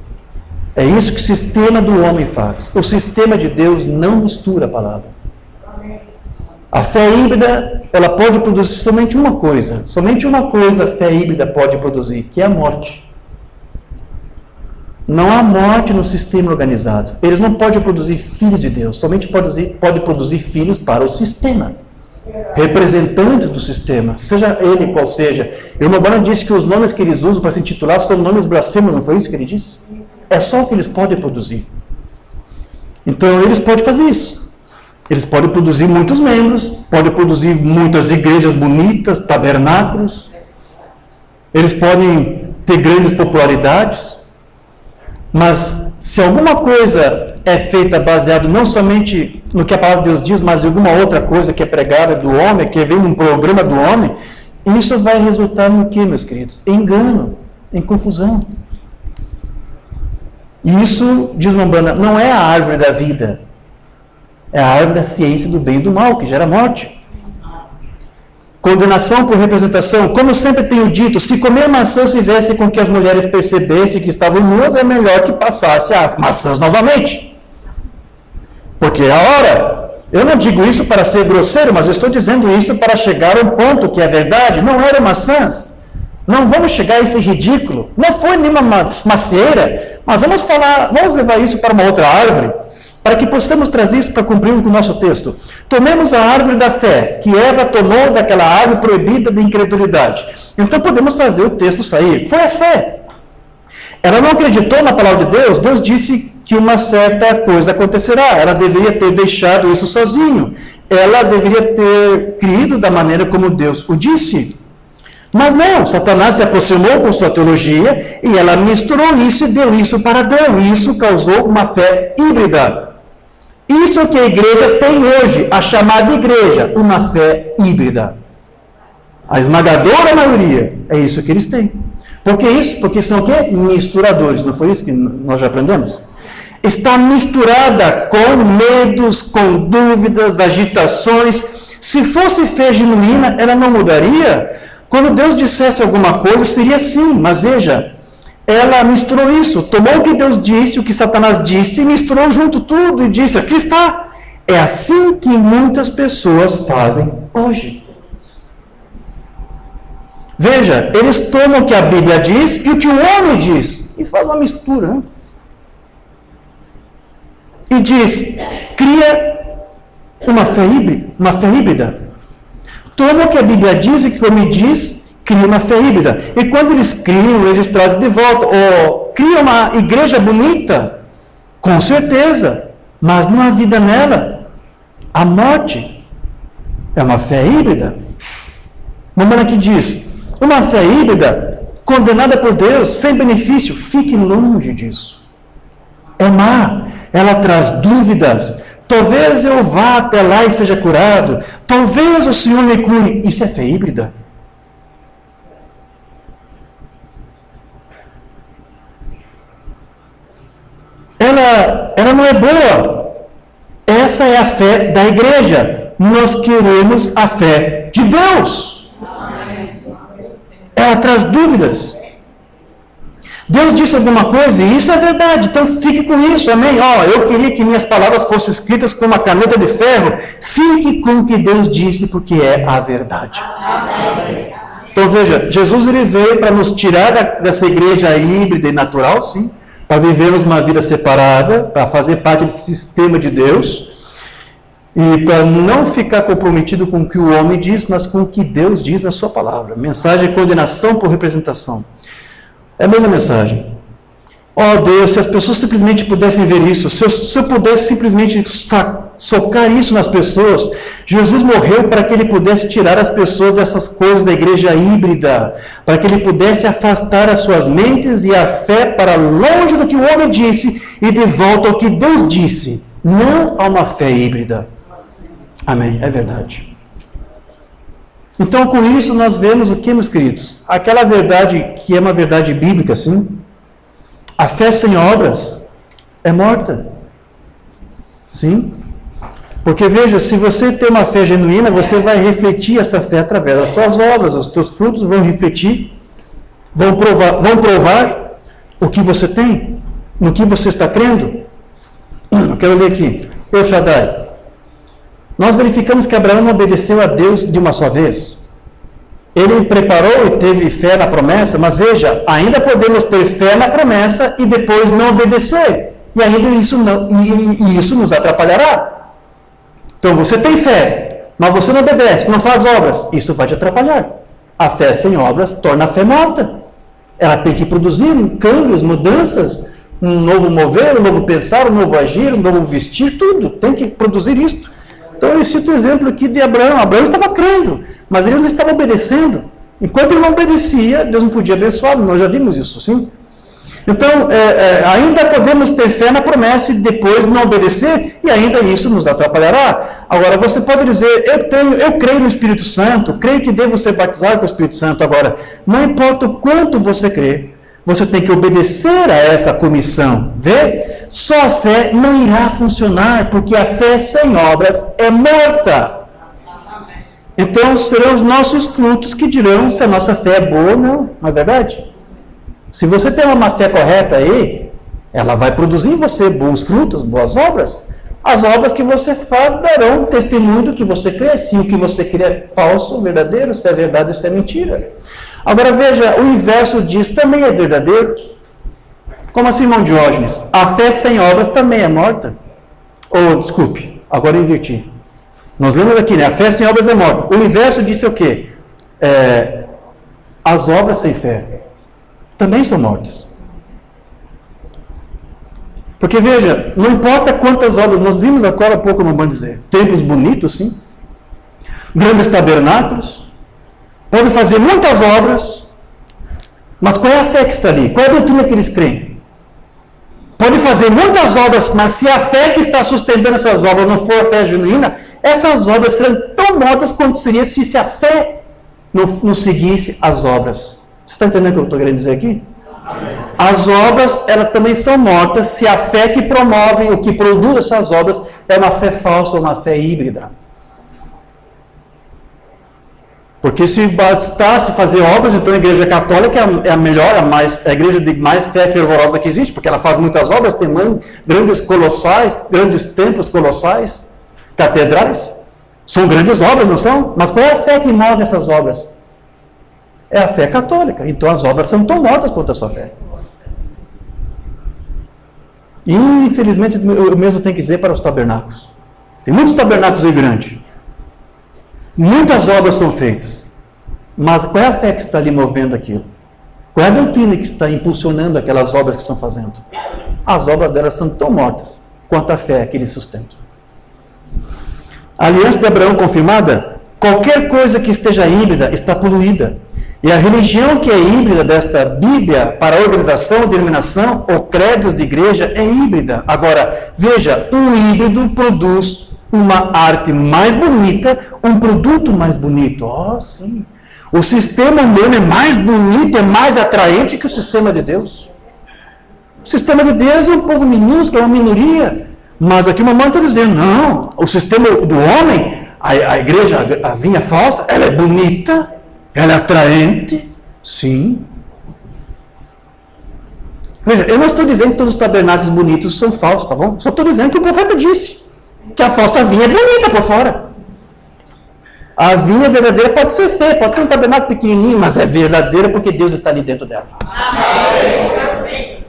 [SPEAKER 1] É isso que o sistema do homem faz. O sistema de Deus não mistura a palavra. A fé híbrida, ela pode produzir somente uma coisa a fé híbrida pode produzir, que é a morte. Não há morte no sistema organizado. Eles não podem produzir filhos de Deus, somente pode produzir filhos para o sistema. Representantes do sistema, seja ele qual seja. O irmão Branham disse que os nomes que eles usam para se intitular são nomes blasfêmicos, não foi isso que ele disse? É só o que eles podem produzir. Então eles podem fazer isso. Eles podem produzir muitos membros, podem produzir muitas igrejas bonitas, tabernáculos. Eles podem ter grandes popularidades. Mas se alguma coisa é feita baseado não somente no que a palavra de Deus diz, mas em alguma outra coisa que é pregada do homem, que vem num programa do homem, isso vai resultar no que, meus queridos? Em engano, em confusão. E isso, diz Lombana, não é a árvore da vida, é a árvore da ciência do bem e do mal, que gera morte. Condenação por representação, como eu sempre tenho dito, se comer maçãs fizesse com que as mulheres percebessem que estavam nuas, é melhor que passasse a maçãs novamente. Porque a hora, eu não digo isso para ser grosseiro, mas eu estou dizendo isso para chegar a um ponto que é verdade, não eram maçãs. Não vamos chegar a esse ridículo. Não foi nenhuma macieira, mas vamos levar isso para uma outra árvore, para que possamos trazer isso para cumprir com o nosso texto. Tomemos a árvore da fé, que Eva tomou daquela árvore proibida de incredulidade. Então podemos fazer o texto sair. Foi a fé. Ela não acreditou na palavra de Deus. Deus disse que uma certa coisa acontecerá. Ela deveria ter deixado isso sozinho. Ela deveria ter crido da maneira como Deus o disse. Mas não, Satanás se aproximou com sua teologia e ela misturou isso e deu isso para Deus. E isso causou uma fé híbrida. Isso é o que a igreja tem hoje, a chamada igreja, uma fé híbrida. A esmagadora maioria, é isso que eles têm. Por que isso? Porque são o quê? Misturadores, não foi isso que nós já aprendemos? Está misturada com medos, com dúvidas, agitações. Se fosse fé genuína, ela não mudaria. Quando Deus dissesse alguma coisa, seria assim, mas veja, ela misturou isso, tomou o que Deus disse, o que Satanás disse, e misturou junto tudo e disse, aqui está. É assim que muitas pessoas fazem hoje. Veja, eles tomam o que a Bíblia diz e o que o homem diz, e fazem uma mistura. Né? E diz, cria uma fé híbrida. Toma o que a Bíblia diz e o que o homem diz, cria uma fé híbrida. E quando eles criam, eles trazem de volta. Ou cria uma igreja bonita, com certeza, mas não há vida nela. A morte é uma fé híbrida. Mamãe aqui diz, uma fé híbrida, condenada por Deus, sem benefício, fique longe disso. É má, ela traz dúvidas. Talvez eu vá até lá e seja curado. Talvez o Senhor me cure. Isso é fé híbrida. Ela não é boa. Essa é a fé da igreja. Nós queremos a fé de Deus. Ela traz dúvidas. Deus disse alguma coisa e isso é verdade, então fique com isso, amém? Eu queria que minhas palavras fossem escritas com uma caneta de ferro. Fique com o que Deus disse, porque é a verdade. Amém. Então veja, Jesus ele veio para nos tirar dessa igreja híbrida e natural, sim, para vivermos uma vida separada, para fazer parte desse sistema de Deus, e para não ficar comprometido com o que o homem diz, mas com o que Deus diz na sua palavra. Mensagem de condenação por representação. É a mesma mensagem. Deus, se as pessoas simplesmente pudessem ver isso, se eu pudesse simplesmente socar isso nas pessoas, Jesus morreu para que ele pudesse tirar as pessoas dessas coisas da igreja híbrida, para que ele pudesse afastar as suas mentes e a fé para longe do que o homem disse e de volta ao que Deus disse. Não há uma fé híbrida. Amém, é verdade. Então, com isso, nós vemos o que, meus queridos? Aquela verdade que é uma verdade bíblica, sim. A fé sem obras é morta. Sim. Porque, veja, se você tem uma fé genuína, você vai refletir essa fé através das suas obras. Os teus frutos vão refletir, vão provar o que você tem. no que você está crendo? Eu quero ler aqui. El Shaddai. Nós verificamos que Abraão não obedeceu a Deus de uma só vez. Ele preparou e teve fé na promessa, mas veja, ainda podemos ter fé na promessa e depois não obedecer. E ainda isso nos atrapalhará. Então você tem fé, mas você não obedece, não faz obras. Isso vai te atrapalhar. A fé sem obras torna a fé morta. Ela tem que produzir câmbios, mudanças, um novo mover, um novo pensar, um novo agir, um novo vestir, tudo. Tem que produzir isto. Então eu cito o exemplo aqui de Abraão. Abraão estava crendo, mas ele não estava obedecendo. Enquanto ele não obedecia, Deus não podia abençoá-lo. Nós já vimos isso, sim? Então, ainda podemos ter fé na promessa e depois não obedecer, e ainda isso nos atrapalhará. Agora, você pode dizer, eu creio no Espírito Santo, creio que devo ser batizado com o Espírito Santo. Agora, não importa o quanto você crê, você tem que obedecer a essa comissão. Vê? Só a fé não irá funcionar, porque a fé sem obras é morta. Então, serão os nossos frutos que dirão se a nossa fé é boa ou não. Não é verdade? Se você tem uma fé correta aí, ela vai produzir em você bons frutos, boas obras. As obras que você faz darão testemunho do que você crê. Se o que você crê é falso ou verdadeiro, se é verdade ou se é mentira. Agora veja, o inverso disso também é verdadeiro. Como assim, irmão Diógenes? A fé sem obras também é morta. Desculpe, agora eu inverti. Nós lemos aqui, né? A fé sem obras é morta. O inverso disso é o quê? As obras sem fé também são mortas. Porque veja, não importa quantas obras, nós vimos agora há pouco no Bando dizer, templos bonitos, sim, grandes tabernáculos, pode fazer muitas obras, mas qual é a fé que está ali? Qual é a doutrina que eles creem? Pode fazer muitas obras, mas se a fé que está sustentando essas obras não for a fé genuína, essas obras serão tão mortas quanto seria se a fé não seguisse as obras. Você está entendendo o que eu estou querendo dizer aqui? As obras, elas também são mortas se a fé que promove, o que produz essas obras, é uma fé falsa ou uma fé híbrida. Porque se bastasse fazer obras, então a igreja católica é a melhor, a igreja de mais fé fervorosa que existe, porque ela faz muitas obras, tem grandes colossais, grandes templos colossais, catedrais. São grandes obras, não são? Mas qual é a fé que move essas obras? É a fé católica. Então as obras são tão mortas quanto a sua fé. E infelizmente eu mesmo tenho que dizer para os tabernáculos. Tem muitos tabernáculos aí grandes. Muitas obras são feitas. Mas qual é a fé que está ali movendo aquilo? Qual é a doutrina que está impulsionando aquelas obras que estão fazendo? As obras delas são tão mortas quanto a fé que eles sustentam. A aliança de Abraão confirmada, qualquer coisa que esteja híbrida está poluída. E a religião que é híbrida desta Bíblia para a organização, denominação ou credos de igreja é híbrida. Agora, veja, um híbrido produz uma arte mais bonita, um produto mais bonito. Sim. O sistema humano é mais bonito, é mais atraente que o sistema de Deus. O sistema de Deus é um povo minúsculo, é uma minoria. Mas aqui o mamãe está dizendo, não, o sistema do homem, a igreja, a vinha falsa, ela é bonita, ela é atraente, sim. Veja, eu não estou dizendo que todos os tabernáculos bonitos são falsos, tá bom? Só estou dizendo que o profeta disse que a falsa vinha é bonita por fora. A vinha verdadeira pode ser feia, pode ter um tabernáculo pequenininho, mas é verdadeira porque Deus está ali dentro dela. Amém.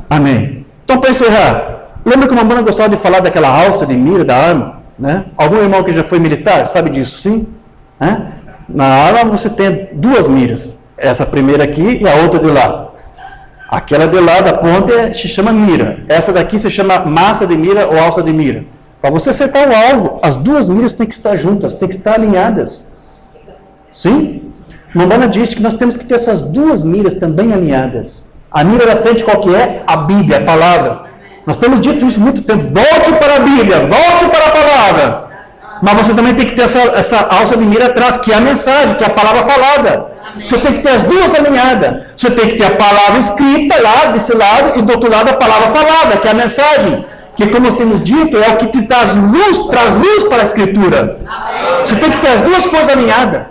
[SPEAKER 1] Amém. Então, para encerrar, lembra que uma banda gostava de falar daquela alça de mira, da arma? Né? Algum irmão que já foi militar sabe disso, sim? Na arma você tem duas miras. Essa primeira aqui e a outra de lá. Aquela de lá da ponta se chama mira. Essa daqui se chama massa de mira ou alça de mira. Para você acertar o alvo, as duas miras têm que estar juntas, têm que estar alinhadas. Sim? Mamana disse que nós temos que ter essas duas miras também alinhadas. A mira da frente qual que é? A Bíblia, a palavra. Nós temos dito isso há muito tempo. Volte para a Bíblia, volte para a palavra. Mas você também tem que ter essa alça de mira atrás, que é a mensagem, que é a palavra falada. Você tem que ter as duas alinhadas. Você tem que ter a palavra escrita lá desse lado e do outro lado a palavra falada, que é a mensagem. Que, como nós temos dito, é o que te traz luz para a Escritura. Você tem que ter as duas coisas alinhadas.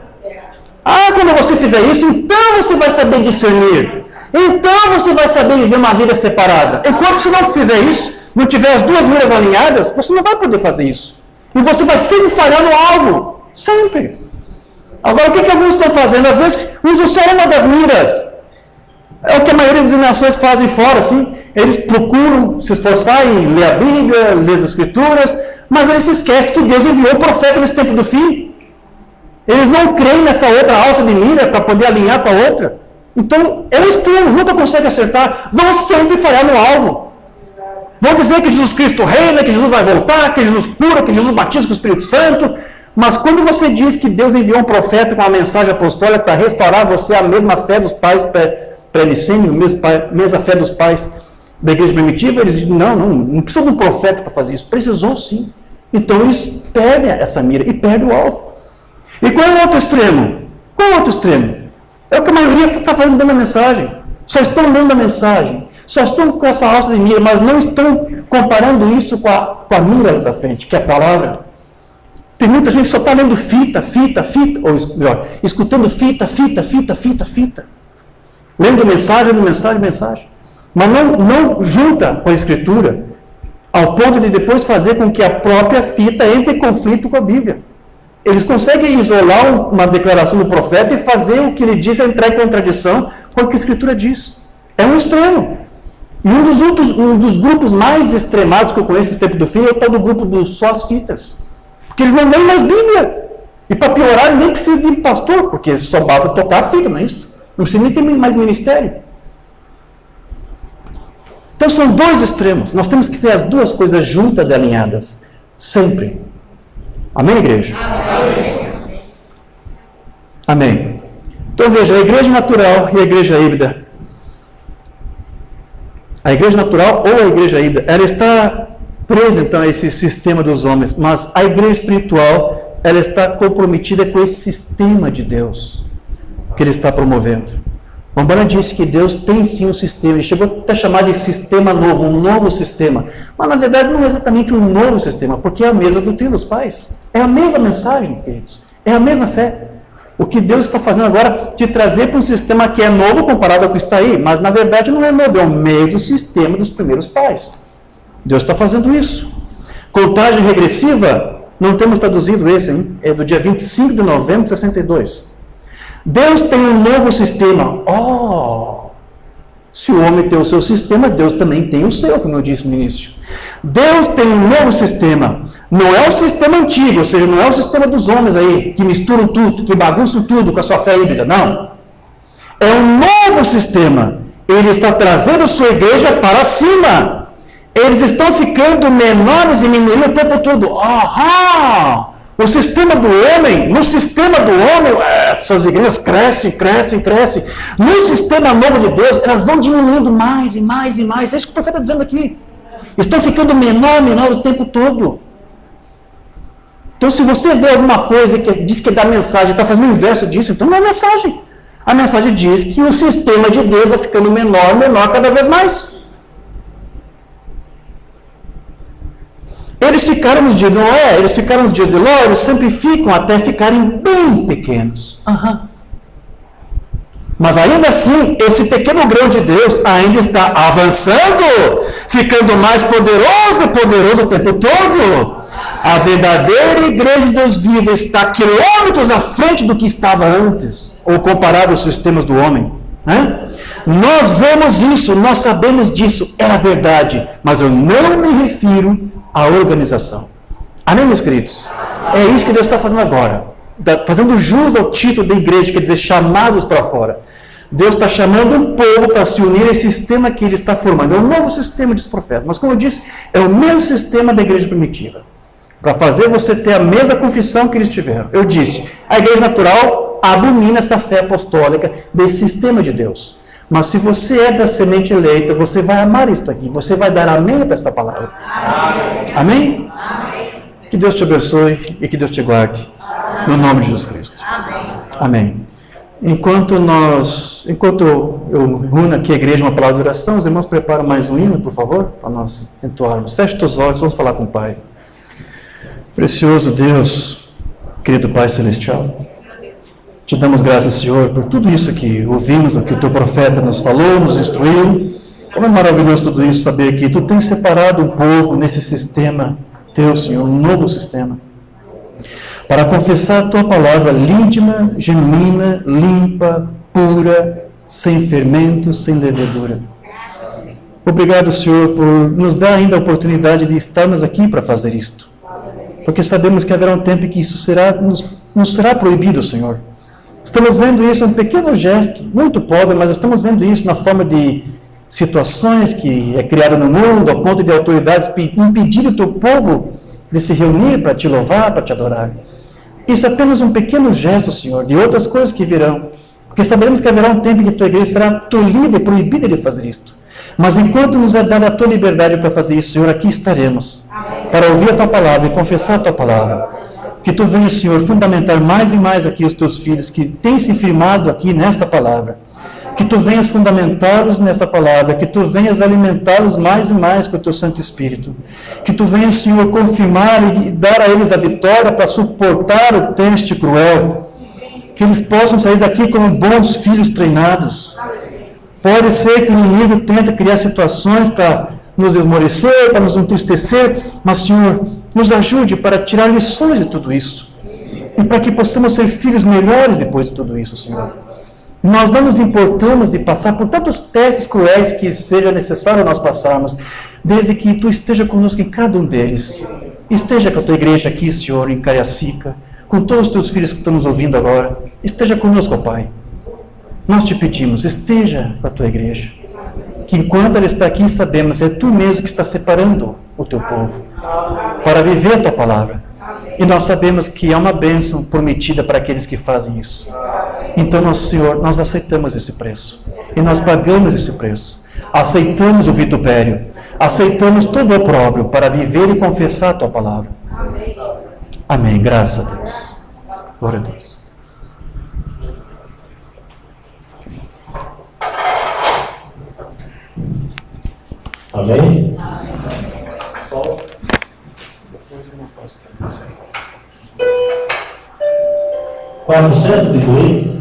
[SPEAKER 1] Quando você fizer isso, então você vai saber discernir. Então você vai saber viver uma vida separada. Enquanto você não fizer isso, não tiver as duas miras alinhadas, você não vai poder fazer isso. E você vai sempre falhar no alvo. Sempre. Agora, o que alguns estão fazendo? Às vezes, usam só uma das miras. É o que a maioria das nações fazem fora, assim. Eles procuram se esforçar em ler a Bíblia, ler as Escrituras, mas eles se esquecem que Deus enviou o profeta nesse tempo do fim. Eles não creem nessa outra alça de mira para poder alinhar com a outra. Então, é um extremo, nunca consegue acertar. Vão sempre falhar no alvo. Vão dizer que Jesus Cristo reina, que Jesus vai voltar, que Jesus cura, que Jesus batiza com o Espírito Santo. Mas quando você diz que Deus enviou um profeta com uma mensagem apostólica para restaurar você a mesma fé dos pais pré-nicênio, a mesma fé dos pais da igreja primitiva, eles dizem, não precisa de um profeta para fazer isso. Precisou sim. Então eles perdem essa mira e perdem o alvo. E qual é o outro extremo? Qual é o outro extremo? É o que a maioria está fazendo dentro da mensagem. Só estão lendo a mensagem. Só estão com essa alça de mira, mas não estão comparando isso com a mira da frente, que é a palavra. Tem muita gente que só está lendo fita, ou melhor, escutando fita. Lendo mensagem. Mas não junta com a Escritura, ao ponto de depois fazer com que a própria fita entre em conflito com a Bíblia. Eles conseguem isolar uma declaração do profeta e fazer o que ele diz entrar em contradição com o que a Escritura diz. É um extremo. E um dos grupos mais extremados que eu conheço nesse tempo do fim é o tal do grupo dos só as fitas. Porque eles não leem mais Bíblia. E para piorar, nem precisa de pastor, porque só basta tocar a fita, não é isso? Não precisa nem ter mais ministério. Então são dois extremos. Nós temos que ter as duas coisas juntas e alinhadas. Sempre. Amém, igreja? Amém. Amém. Então veja, a igreja natural e a igreja híbrida. A igreja natural ou a igreja híbrida, ela está presa então a esse sistema dos homens, mas a igreja espiritual, ela está comprometida com esse sistema de Deus que ele está promovendo. O Rambam disse que Deus tem sim um sistema, ele chegou até a chamar de sistema novo, um novo sistema, mas na verdade não é exatamente um novo sistema, porque é a mesma doutrina dos pais, é a mesma mensagem, queridos, é a mesma fé. O que Deus está fazendo agora, te trazer para um sistema que é novo comparado ao que está aí, mas na verdade não é novo, é o mesmo sistema dos primeiros pais. Deus está fazendo isso. Contagem regressiva, não temos traduzido esse, hein? É do dia 25 de novembro de 62. Deus tem um novo sistema. Se o homem tem o seu sistema, Deus também tem o seu, como eu disse no início. Deus tem um novo sistema. Não é o sistema antigo, ou seja, não é o sistema dos homens aí, que misturam tudo, que bagunçam tudo com a sua fé híbrida. Não. É um novo sistema. Ele está trazendo sua igreja para cima. Eles estão ficando menores e menores o tempo todo. O sistema do homem, no sistema do homem, suas igrejas crescem. No sistema novo de Deus, elas vão diminuindo mais e mais. É isso que o profeta está dizendo aqui. Estão ficando menor o tempo todo. Então, se você vê alguma coisa que diz que é da mensagem, está fazendo o inverso disso, então não é mensagem. A mensagem diz que o sistema de Deus vai ficando menor cada vez mais. Eles ficaram nos dias de Noé, eles ficaram nos dias de Ló, eles sempre ficam até ficarem bem pequenos. Mas ainda assim, esse pequeno grão de Deus ainda está avançando, ficando mais poderoso o tempo todo. A verdadeira igreja de Deus vivo está quilômetros à frente do que estava antes, ou comparado aos sistemas do homem. Nós vemos isso, nós sabemos disso, é a verdade, mas eu não me refiro à organização. Amém, meus queridos? É isso que Deus está fazendo agora, fazendo jus ao título da igreja, quer dizer, chamados para fora. Deus está chamando um povo para se unir a esse sistema que ele está formando. É um novo sistema dos profetas, mas como eu disse, é o mesmo sistema da igreja primitiva, para fazer você ter a mesma confissão que eles tiveram. Eu disse, a igreja natural abomina essa fé apostólica desse sistema de Deus. Mas se você é da semente eleita, você vai amar isso aqui. Você vai dar amém para essa palavra. Amém? Amém? Que Deus te abençoe e que Deus te guarde. No nome de Jesus Cristo. Amém. Enquanto eu uno aqui a igreja uma palavra de oração, os irmãos preparam mais um hino, por favor, para nós entoarmos. Feche os olhos, vamos falar com o Pai. Precioso Deus, querido Pai Celestial, Te damos graças, Senhor, por tudo isso que ouvimos, o que o teu profeta nos falou, nos instruiu. Como é maravilhoso tudo isso, saber que tu tens separado um povo nesse sistema teu, Senhor, um novo sistema, para confessar a tua palavra límpida, genuína, limpa, pura, sem fermento, sem levedura. Obrigado, Senhor, por nos dar ainda a oportunidade de estarmos aqui para fazer isto. Porque sabemos que haverá um tempo em que isso nos será proibido, Senhor. Estamos vendo isso, um pequeno gesto, muito pobre, mas estamos vendo isso na forma de situações que é criada no mundo, ao ponto de autoridades impedir o teu povo de se reunir para te louvar, para te adorar. Isso é apenas um pequeno gesto, Senhor, de outras coisas que virão. Porque sabemos que haverá um tempo em que a tua igreja será tolhida e proibida de fazer isto. Mas enquanto nos é dada a tua liberdade para fazer isso, Senhor, aqui estaremos, para ouvir a tua palavra e confessar a tua palavra. Que tu venhas, Senhor, fundamentar mais e mais aqui os teus filhos que têm se firmado aqui nesta palavra. Que tu venhas fundamentá-los nessa palavra, que tu venhas alimentá-los mais e mais com o teu Santo Espírito. Que tu venhas, Senhor, confirmar e dar a eles a vitória para suportar o teste cruel. Que eles possam sair daqui como bons filhos treinados. Pode ser que o inimigo tente criar situações para nos esmorecer, para nos entristecer, mas, Senhor, nos ajude para tirar lições de tudo isso. E para que possamos ser filhos melhores depois de tudo isso, Senhor. Nós não nos importamos de passar por tantos testes cruéis que seja necessário nós passarmos, desde que Tu esteja conosco em cada um deles. Esteja com a Tua igreja aqui, Senhor, em Cariacica, com todos os Teus filhos que estão nos ouvindo agora. Esteja conosco, ó Pai. Nós te pedimos, esteja com a Tua igreja. Que enquanto ela está aqui, sabemos, é Tu mesmo que está separando o Teu povo para viver a Tua palavra. E nós sabemos que é uma bênção prometida para aqueles que fazem isso. Então, nosso Senhor, nós aceitamos esse preço. E nós pagamos esse preço. Aceitamos o vitupério. Aceitamos todo o opróbrio para viver e confessar a Tua palavra. Amém. Graças a Deus. Glória a Deus.
[SPEAKER 2] Amém? 402